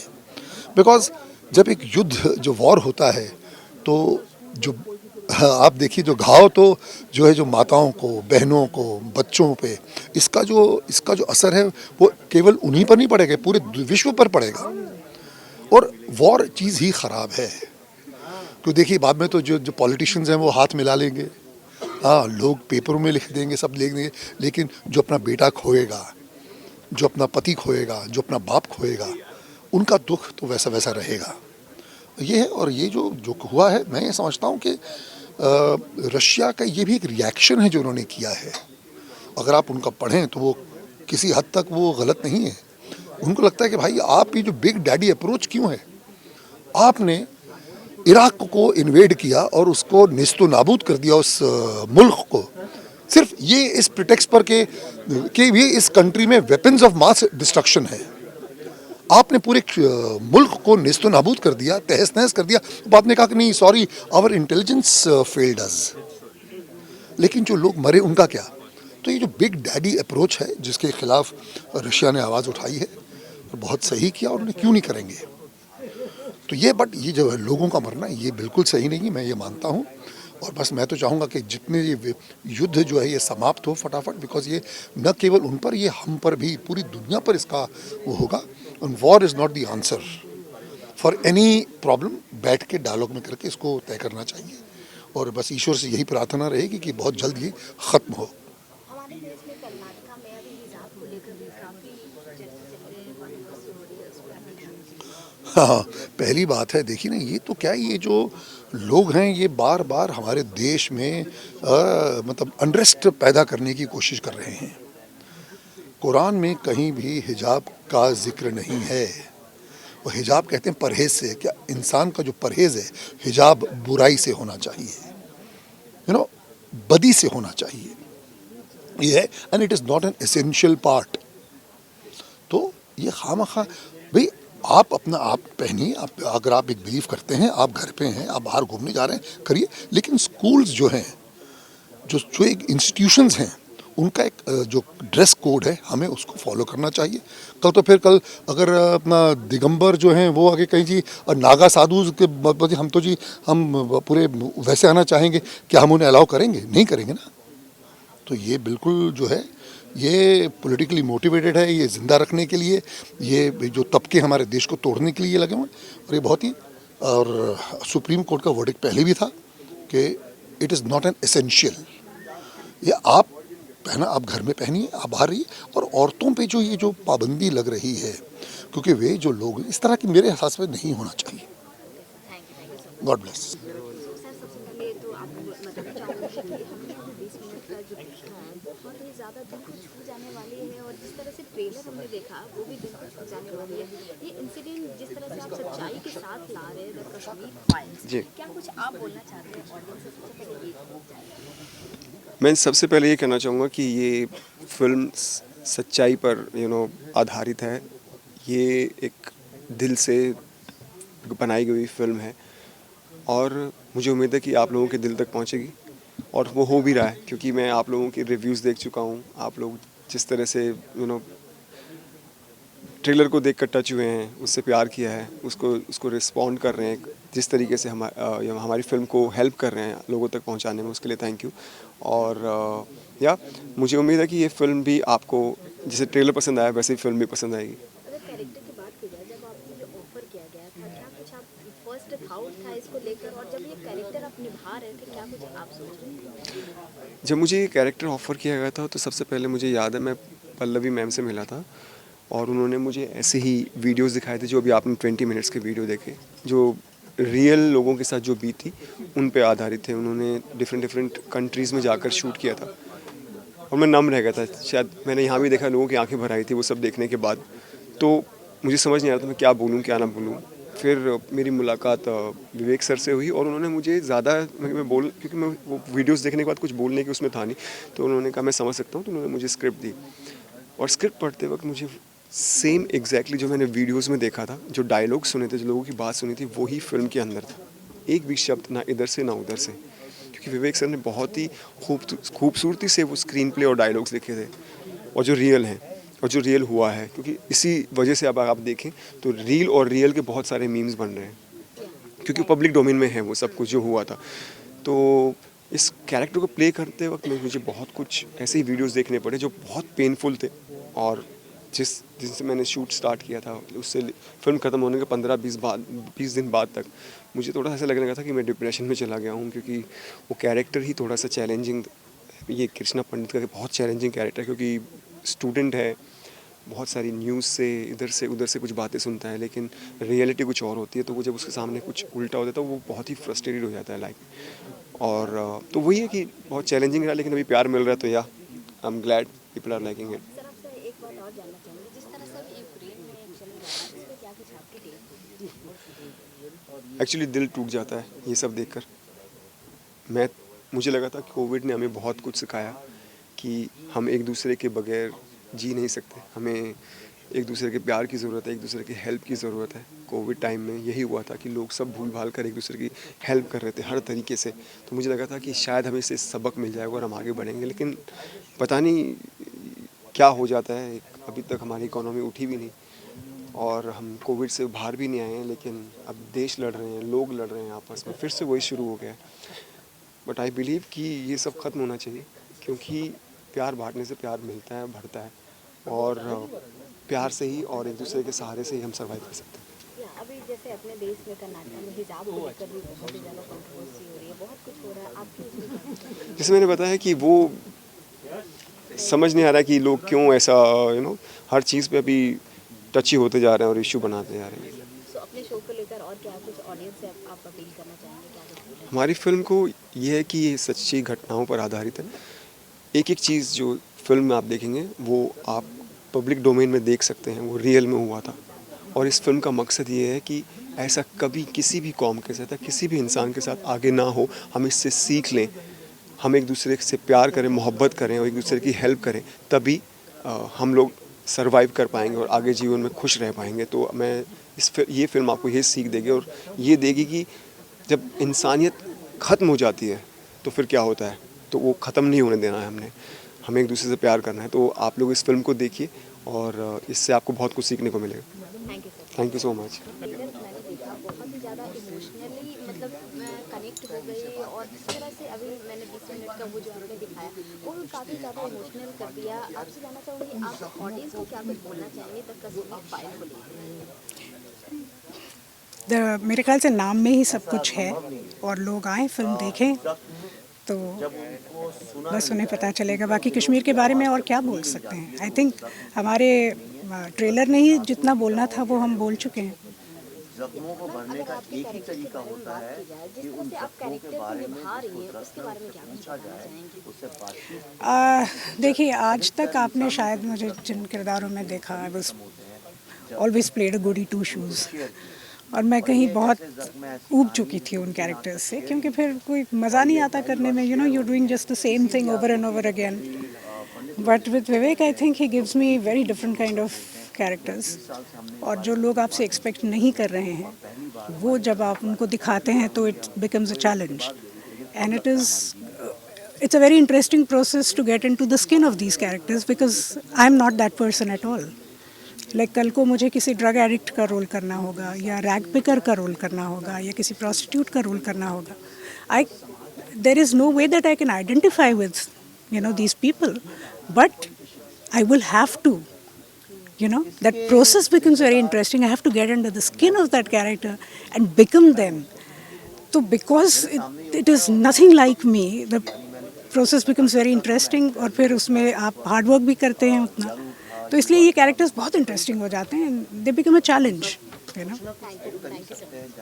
बिकॉज जब एक युद्ध जो वॉर होता है तो जो आप देखिए जो घाव तो जो है जो माताओं को, बहनों को, बच्चों पे इसका जो असर है वो केवल उन्हीं पर नहीं पड़ेगा, पूरे विश्व पर पड़ेगा। और वॉर चीज़ ही ख़राब है। तो देखिए बाद में तो जो पॉलिटिशियंस हैं वो हाथ मिला लेंगे, हाँ लोग पेपरों में लिख देंगे, सब लिख देंगे, लेकिन जो अपना बेटा खोएगा, जो अपना पति खोएगा, जो अपना बाप खोएगा, उनका दुख तो वैसा वैसा रहेगा। ये है, और ये जो हुआ है, मैं ये समझता हूँ कि रशिया का ये भी एक रिएक्शन है जो उन्होंने किया है। अगर आप उनका पढ़ें तो वो किसी हद तक वो गलत नहीं है। उनको लगता है कि भाई आप ये जो बिग डैडी अप्रोच क्यों है, आपने इराक को इन्वेड किया और उसको निस्तो नाबूद कर दिया, उस मुल्क को, सिर्फ ये इस प्रिटेक्स्ट पर कि ये इस कंट्री में वेपन्स ऑफ मास डिस्ट्रक्शन है। आपने पूरे मुल्क को निस्तो नाबूद कर दिया, तहस नहस कर दिया। तो आपने कहा कि नहीं sorry, our intelligence failed us. लेकिन जो लोग मरे उनका क्या? तो ये जो बिग डैडी अप्रोच है जिसके खिलाफ रशिया ने आवाज़ उठाई है, तो बहुत सही किया, और उन्हें क्यों नहीं करेंगे। तो ये बट ये जो है लोगों का मरना, ये बिल्कुल सही नहीं, मैं ये मानता हूँ। और बस मैं तो चाहूँगा कि जितने ये युद्ध जो है ये समाप्त हो फटाफट, बिकॉज ये न केवल उन पर, ये हम पर भी, पूरी दुनिया पर इसका वो होगा। और war is not the answer for any problem. बैठ के डायलॉग में करके इसको तय करना चाहिए, और बस ईश्वर से यही प्रार्थना रहेगी कि बहुत जल्द ये ख़त्म हो। हमारे देश में कर्नाटका में अभी हिजाब को लेकर भी काफ़ी चर्चा चल रही है, controversy हो रही है उस पर। हाँ, पहली बात है, देखिए ना, ये तो क्या, ये जो लोग हैं ये बार बार हमारे देश में मतलब अनरेस्ट पैदा करने की कोशिश कर रहे हैं। कुरान में कहीं भी हिजाब का जिक्र नहीं है। वो हिजाब कहते हैं परहेज से। क्या इंसान का जो परहेज है, हिजाब बुराई से होना चाहिए, बदी से होना चाहिए, ये है। And it is not an essential part. तो ये खामखा भाई, आप अपना आप पहनिए। आप अगर आप एक बिलीव करते हैं, आप घर पे हैं, आप बाहर घूमने जा रहे हैं, करिए। लेकिन स्कूल्स जो हैं, जो एक इंस्टीट्यूशंस हैं, उनका एक जो ड्रेस कोड है, हमें उसको फॉलो करना चाहिए। कल अगर अपना दिगंबर जो हैं वो आगे कहीं जी नागा साधु के, हम पूरे वैसे आना चाहेंगे, क्या हम उन्हें अलाउ करेंगे? नहीं करेंगे ना। तो ये बिल्कुल जो है ये पॉलिटिकली मोटिवेटेड है, ये ज़िंदा रखने के लिए, ये जो तबके हमारे देश को तोड़ने के लिए ये लगे हुए हैं। और ये बहुत ही, और सुप्रीम कोर्ट का वर्डिक्ट पहले भी था कि it is not an essential. ये आप पहना, आप घर में पहनिए, आप बाहर रहिए। और औरतों पे जो ये जो पाबंदी लग रही है, क्योंकि वे जो लोग इस तरह की, मेरे हिसाब से नहीं होना चाहिए। God bless. सर, सबसे पहले तो आपको बताना चाहूँगी कि हमने 20 मिनट का जो देखा है बहुत ही ज़्यादा दिल को छू जाने वाली है, और जिस तरह से ट्रेलर हमने देखा वो भी दिल को छू जाने वाली है। ये इंसिडेंट जिस तरह से आप सच्चाई के साथ ला रहे हैं, द कश्मीर फाइल्स, क्या कुछ आप बोलना चाहते हैं ऑडियंस से? सबसे पहले ये मैं सबसे पहले ये कहना चाहूँगा कि ये फिल्म सच्चाई पर आधारित है। ये एक दिल से बनाई गई फिल्म है, और मुझे उम्मीद है कि आप लोगों के दिल तक पहुंचेगी, और वो हो भी रहा है, क्योंकि मैं आप लोगों के रिव्यूज़ देख चुका हूं। आप लोग जिस तरह से ट्रेलर को देख कर टच हुए हैं, उससे प्यार किया है, उसको रिस्पॉन्ड कर रहे हैं, जिस तरीके से हमारी फिल्म को हेल्प कर रहे हैं लोगों तक पहुंचाने में, उसके लिए थैंक यू। और मुझे उम्मीद है कि ये फिल्म भी आपको जैसे ट्रेलर पसंद आया वैसे ही फिल्म भी पसंद आएगी। अगर कैरेक्टर की बात की जाए, जब आपको ये ऑफर किया गया था, क्या कुछ आप फर्स्ट थाउट था इसको लेकर, और जब ये कैरेक्टर आप निभा रहे थे, क्या कुछ आप सोच रहे थे? जब मुझे ये कैरेक्टर ऑफ़र किया गया था, तो सबसे पहले मुझे याद है, मैं पल्लवी मैम से मिला था, और उन्होंने मुझे ऐसे ही वीडियोस दिखाए थे, जो अभी आपने 20 मिनट्स के वीडियो देखे, जो रियल लोगों के साथ जो बीत थी उन पे आधारित थे। उन्होंने डिफरेंट कंट्रीज़ में जाकर शूट किया था, और मैं नम रह गया था। शायद मैंने यहाँ भी देखा, लोगों की आंखें भर आई थी वो सब देखने के बाद। तो मुझे समझ नहीं आ रहा था मैं क्या बोलूँ क्या ना बोलूँ। फिर मेरी मुलाकात विवेक सर से हुई, और उन्होंने मुझे ज़्यादा क्योंकि मैं वो वीडियोस देखने के बाद कुछ बोलने की उसमें था नहीं, तो उन्होंने कहा मैं समझ सकता हूँ। तो उन्होंने मुझे स्क्रिप्ट दी, और स्क्रिप्ट पढ़ते वक्त मुझे सेम एग्जैक्टली जो मैंने वीडियोस में देखा था, जो डायलॉग सुने थे, जो लोगों की बात सुनी थी, वही फिल्म के अंदर था। एक भी शब्द ना इधर से ना उधर से, क्योंकि विवेक सर ने बहुत ही खूबसूरती से वो स्क्रीन प्ले और डायलॉग्स लिखे थे, और जो रियल हैं और जो रियल हुआ है। क्योंकि इसी वजह से अब आप देखें तो रील और रियल के बहुत सारे मीम्स बन रहे हैं, क्योंकि पब्लिक डोमेन में है वो सब कुछ जो हुआ था। तो इस कैरेक्टर को प्ले करते वक्त मुझे बहुत कुछ ऐसे ही वीडियोस देखने पड़े जो बहुत पेनफुल थे, और जिनसे मैंने शूट स्टार्ट किया था, उससे फिल्म ख़त्म होने के 15-20 दिन बाद तक मुझे थोड़ा ऐसा लगने लगा था कि मैं डिप्रेशन में चला गया हूँ, क्योंकि वो कैरेक्टर ही थोड़ा सा चैलेंजिंग। ये कृष्णा पंडित का बहुत चैलेंजिंग कैरेक्टर है, क्योंकि स्टूडेंट है, बहुत सारी न्यूज़ से इधर से उधर से कुछ बातें सुनता है, लेकिन रियलिटी कुछ और होती है। तो वो जब उसके सामने कुछ उल्टा होता है तो वो बहुत ही फ्रस्ट्रेटेड हो जाता है लाइफ। और तो वही है कि बहुत चैलेंजिंग रहा, लेकिन अभी प्यार मिल रहा है तो या I am glad people are liking it. Sir आपसे एक बात और जानना चाहूँगी, जिस तरह से अभी यूक्रेन में चल रहा है, इसमें क्या कुछ आपकी टेक होगी? एक्चुअली दिल टूट जाता है ये सब देखकर। मुझे लगा था कि कोविड ने हमें बहुत कुछ सिखाया कि हम एक दूसरे के बगैर जी नहीं सकते, हमें एक दूसरे के प्यार की ज़रूरत है, एक दूसरे की हेल्प की ज़रूरत है। कोविड टाइम में यही हुआ था कि लोग सब भूल भाल कर एक दूसरे की हेल्प कर रहे थे हर तरीके से। तो मुझे लगा था कि शायद हमें इससे सबक मिल जाएगा और हम आगे बढ़ेंगे, लेकिन पता नहीं क्या हो जाता है। अभी तक हमारी इकोनॉमी उठी भी नहीं और हम कोविड से बाहर भी नहीं आए हैं, लेकिन अब देश लड़ रहे हैं, लोग लड़ रहे हैं आपस में, फिर से वही शुरू हो गया है। बट आई बिलीव कि ये सब ख़त्म होना चाहिए, क्योंकि प्यार बांटने से प्यार मिलता है, बढ़ता है, और प्यार से ही और एक दूसरे के सहारे से ही हम सर्वाइव कर सकते हैं। अभी जैसे अपने देश में कर्नाटक में हिजाब को लेकर भी बहुत ही ज़्यादा कंट्रोवर्सी हो रही है, बहुत कुछ हो रहा है, आपकी जैसे मैंने बताया कि वो समझ नहीं आ रहा कि लोग क्यों ऐसा हर चीज़ पे अभी टची होते जा रहे हैं और इशू बनाते जा रहे हैं। तो अपने शो को लेकर और क्या कुछ ऑडियंस से आप अपील करना चाहेंगे, क्या कुछ? हमारी फिल्म को ये है कि ये सच्ची घटनाओं पर आधारित है। एक एक चीज़ जो फिल्म में आप देखेंगे वो आप पब्लिक डोमेन में देख सकते हैं, वो रियल में हुआ था। और इस फिल्म का मकसद ये है कि ऐसा कभी किसी भी कौम के साथ, किसी भी इंसान के साथ आगे ना हो। हम इससे सीख लें, हम एक दूसरे से प्यार करें, मोहब्बत करें और एक दूसरे की हेल्प करें, तभी हम लोग सर्वाइव कर पाएंगे और आगे जीवन में खुश रह पाएंगे। तो ये फिल्म आपको ये सीख देगी और ये देगी कि जब इंसानियत ख़त्म हो जाती है तो फिर क्या होता है, तो वो ख़त्म नहीं होने देना है हमें एक दूसरे से प्यार करना है। तो आप लोग इस फिल्म को देखिए और इससे आपको बहुत कुछ सीखने को मिलेगा। Thank you so much. मैंने देखा बहुत ही ज़्यादा इमोशनली, मतलब मैं कनेक्ट हो गई, और जिस तरह से अभी मैंने 20 मिनट का वो जो आपने दिखाया वो काफ़ी ज़्यादा इमोशनल कर दिया। आपसे जानना चाहूँगी, आप ऑडियंस को क्या कुछ बोलना चाहेंगे द कश्मीर फाइल को लेकर? मेरे ख्याल से नाम में ही सब कुछ है, और लोग आएँ फिल्म देखें तो बस उन्हें पता चलेगा। बाकी कश्मीर के बारे में और क्या बोल सकते हैं। आई थिंक हमारे ट्रेलर ने ही जितना बोलना था वो हम बोल चुके हैं। जख्मों को भरने का एक ही तरीका होता है कि उन जख्मों के बारे में उसके बारे में क्या पूछा जाए, उससे बातचीत। देखिए, आज तक आपने शायद मुझे जिन किरदारों में देखा, I was always played a गोडी टू शूज़, और मैं कहीं बहुत ऊब चुकी थी उन कैरेक्टर्स से, क्योंकि फिर कोई मज़ा नहीं आता करने में। You doing just the same thing over and over again. But with Vivek I think he gives me very different kind of characters, और जो लोग आपसे एक्सपेक्ट नहीं कर रहे हैं वो जब आप उनको दिखाते हैं तो it becomes a challenge, and it's a very interesting process to get into the skin of these characters, because I am not that person at all. Like कल को मुझे किसी ड्रग एडिक्ट का रोल करना होगा, या रैग पिकर का role करना होगा, या किसी प्रोस्टिट्यूट का रोल करना होगा, there is no way that I can identify with these people, but I will have to, that process becomes very interesting. I have to get under the skin of that character and become them. So because it is nothing like me, the process becomes very interesting, और फिर उसमें आप hard work भी करते हैं उतना, तो इसलिए ये कैरेक्टर्स बहुत इंटरेस्टिंग हो जाते हैं, they become a challenge. Thank you sir.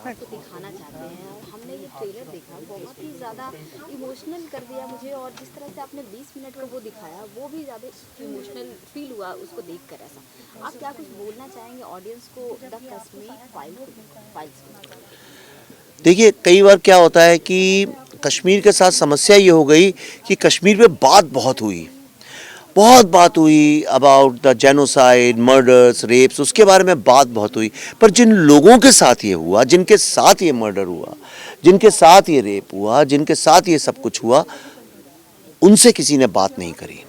आपको दिखाना चाहते हैं, और हमने ये ट्रेलर देखा, बहुत ही ज़्यादा इमोशनल कर दिया मुझे, और जिस तरह से आपने 20 मिनट का वो दिखाया वो भी ज़्यादा इमोशनल फील हुआ उसको देखकर। ऐसा आप क्या कुछ बोलना चाहेंगे ऑडियंस को द कश्मीर फाइल्स? देखिए, कई बार क्या होता है कि कश्मीर के साथ समस्या ये हो गई कि कश्मीर पे बहुत बात हुई about the genocide, murders, rapes, उसके बारे में बात बहुत हुई, पर जिन लोगों के साथ ये हुआ, जिनके साथ ये मर्डर हुआ, जिनके साथ ये रेप हुआ, जिनके साथ ये सब कुछ हुआ, उनसे किसी ने बात नहीं करी।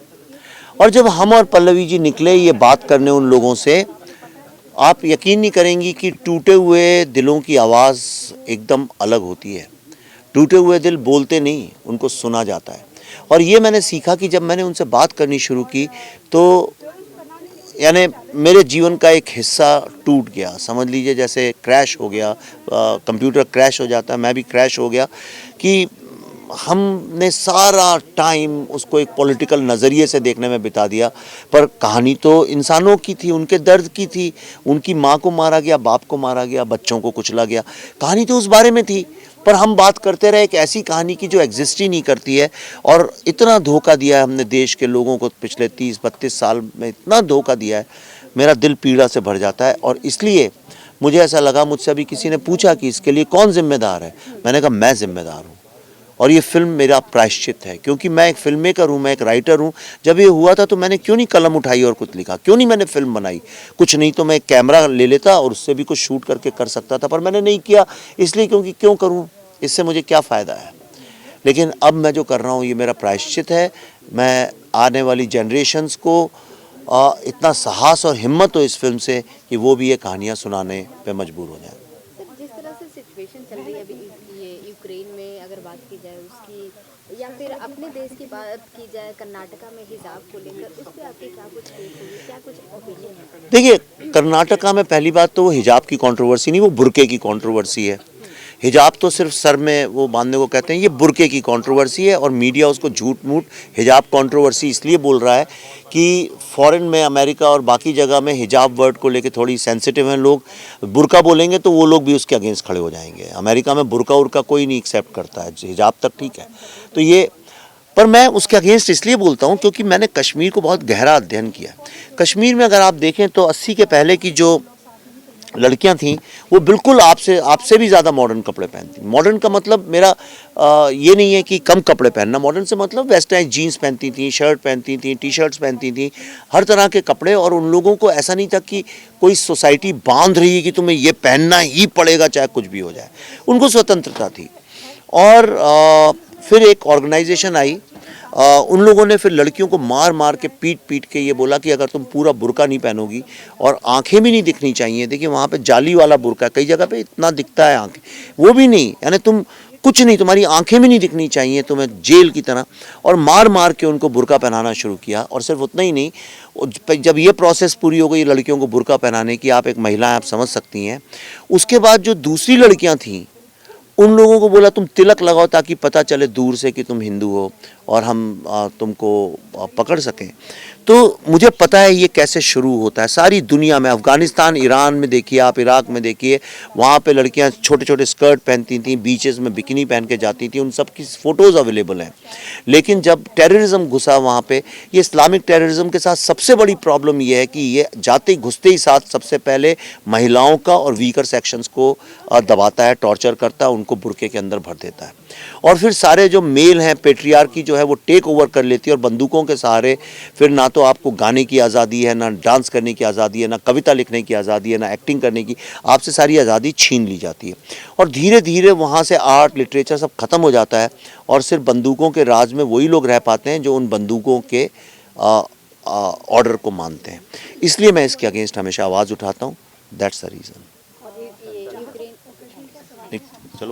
और जब हम और पल्लवी जी निकले ये बात करने उन लोगों से, आप यकीन नहीं करेंगी कि टूटे हुए दिलों की आवाज़ एकदम अलग होती है। टूटे हुए दिल बोलते नहीं, उनको सुना जाता है। और ये मैंने सीखा कि जब मैंने उनसे बात करनी शुरू की तो यानी मेरे जीवन का एक हिस्सा टूट गया, समझ लीजिए जैसे क्रैश हो गया, कंप्यूटर क्रैश हो जाता है, मैं भी क्रैश हो गया कि हमने सारा टाइम उसको एक पॉलिटिकल नज़रिए से देखने में बिता दिया, पर कहानी तो इंसानों की थी, उनके दर्द की थी। उनकी माँ को मारा गया, बाप को मारा गया, बच्चों को कुचला गया, कहानी तो उस बारे में थी। पर हम बात करते रहे एक ऐसी कहानी की जो एग्जिस्ट ही नहीं करती है। और इतना धोखा दिया है हमने देश के लोगों को, पिछले 30-32 साल में इतना धोखा दिया है, मेरा दिल पीड़ा से भर जाता है। और इसलिए मुझे ऐसा लगा, मुझसे अभी किसी ने पूछा कि इसके लिए कौन जिम्मेदार है, मैंने कहा मैं जिम्मेदार हूँ। और ये फिल्म मेरा प्रायश्चित है, क्योंकि मैं एक फिल्म मेकर हूँ, मैं एक राइटर हूँ। जब ये हुआ था तो मैंने क्यों नहीं कलम उठाई और कुछ लिखा, क्यों नहीं मैंने फिल्म बनाई। कुछ नहीं तो मैं एक कैमरा ले लेता और उससे भी कुछ शूट करके कर सकता था, पर मैंने नहीं किया। इसलिए क्योंकि क्यों करूँ, इससे मुझे क्या फ़ायदा है। लेकिन अब मैं जो कर रहा हूँ ये मेरा प्रायश्चित है। मैं आने वाली जनरेशन्स को इतना साहस और हिम्मत हो इस फिल्म से कि वो भी ये कहानियाँ सुनाने पे मजबूर हो जाएं। जिस तरह से सिचुएशन चल रही है अभी ये यूक्रेन में, अगर बात की जाए उसकी, या फिर अपने देश की बात की जाए कर्नाटका में हिजाब को लेकर, उस पर आपकी क्या कुछ टेक होगी, क्या कुछ ओपिनियन है? देखिए, कर्नाटका में पहली बात तो वो हिजाब की कंट्रोवर्सी नहीं, वो बुर्के की कंट्रोवर्सी है। हिजाब तो सिर्फ सर में वो बांधने को कहते हैं, ये बुर्के की कंट्रोवर्सी है। और मीडिया उसको झूठ मूठ हिजाब कंट्रोवर्सी इसलिए बोल रहा है कि फॉरेन में, अमेरिका और बाकी जगह में हिजाब वर्ड को लेके थोड़ी सेंसिटिव हैं लोग। बुर्का बोलेंगे तो वो लोग भी उसके अगेंस्ट खड़े हो जाएंगे। अमेरिका में बुर्का उर्का कोई नहीं एक्सेप्ट करता है, हिजाब तक ठीक है। तो ये, पर मैं उसके अगेंस्ट इसलिए बोलता हूँ क्योंकि मैंने कश्मीर को बहुत गहरा अध्ययन किया। कश्मीर में अगर आप देखें तो 80 के पहले की जो लड़कियां थीं वो बिल्कुल आपसे भी ज़्यादा मॉडर्न कपड़े पहनती। मॉडर्न का मतलब मेरा ये नहीं है कि कम कपड़े पहनना, मॉडर्न से मतलब वेस्टर्न जीन्स पहनती थी, शर्ट पहनती थी, टी शर्ट्स पहनती थी, हर तरह के कपड़े। और उन लोगों को ऐसा नहीं था कि कोई सोसाइटी बांध रही है कि तुम्हें ये पहनना ही पड़ेगा चाहे कुछ भी हो जाए। उनको स्वतंत्रता थी। और फिर एक ऑर्गेनाइजेशन आई, उन लोगों ने फिर लड़कियों को मार मार के पीट के ये बोला कि अगर तुम पूरा बुर्का नहीं पहनोगी और आंखें भी नहीं दिखनी चाहिए। देखिए वहाँ पे जाली वाला बुर्का, कई जगह पे इतना दिखता है आंखें, वो भी नहीं, यानी तुम कुछ नहीं, तुम्हारी आंखें भी नहीं दिखनी चाहिए तुम्हें, जेल की तरह। और मार मार के उनको बुर्का पहनाना शुरू किया। और सिर्फ उतना ही नहीं, जब ये प्रोसेस पूरी हो गई लड़कियों को बुर्का पहनाने की, आप एक महिला हैं, आप समझ सकती हैं, उसके बाद जो दूसरी लड़कियाँ थीं उन लोगों को बोला तुम तिलक लगाओ ताकि पता चले दूर से कि तुम हिंदू हो और हम तुमको पकड़ सकें। तो मुझे पता है ये कैसे शुरू होता है सारी दुनिया में। अफ़गानिस्तान, ईरान में देखिए आप, इराक में देखिए, वहाँ पे लड़कियाँ छोटे छोटे स्कर्ट पहनती थीं, बीचेस में बिकिनी पहन के जाती थी, उन सब की फ़ोटोज़ अवेलेबल हैं। लेकिन जब टेररिज्म घुसा वहाँ पे, ये इस्लामिक टेररिज्म के साथ सबसे बड़ी प्रॉब्लम ये है कि ये जाते घुसते ही साथ सबसे पहले महिलाओं का और वीकर सेक्शंस को दबाता है, टॉर्चर करता है, उनको बुर्के के अंदर भर देता है। और फिर सारे जो मेल हैं, पेट्रियार्की जो है वो टेक ओवर कर लेती है और बंदूकों के सहारे फिर ना तो आपको गाने की आज़ादी है, ना डांस करने की आज़ादी है, ना कविता लिखने की आज़ादी है, ना एक्टिंग करने की, आपसे सारी आज़ादी छीन ली जाती है। और धीरे धीरे वहाँ से आर्ट, लिटरेचर सब खत्म हो जाता है और सिर्फ बंदूकों के राज में वही लोग रह पाते हैं जो उन बंदूकों के ऑर्डर को मानते हैं। इसलिए मैं इसके अगेंस्ट हमेशा आवाज़ उठाता हूँ। That's the reason.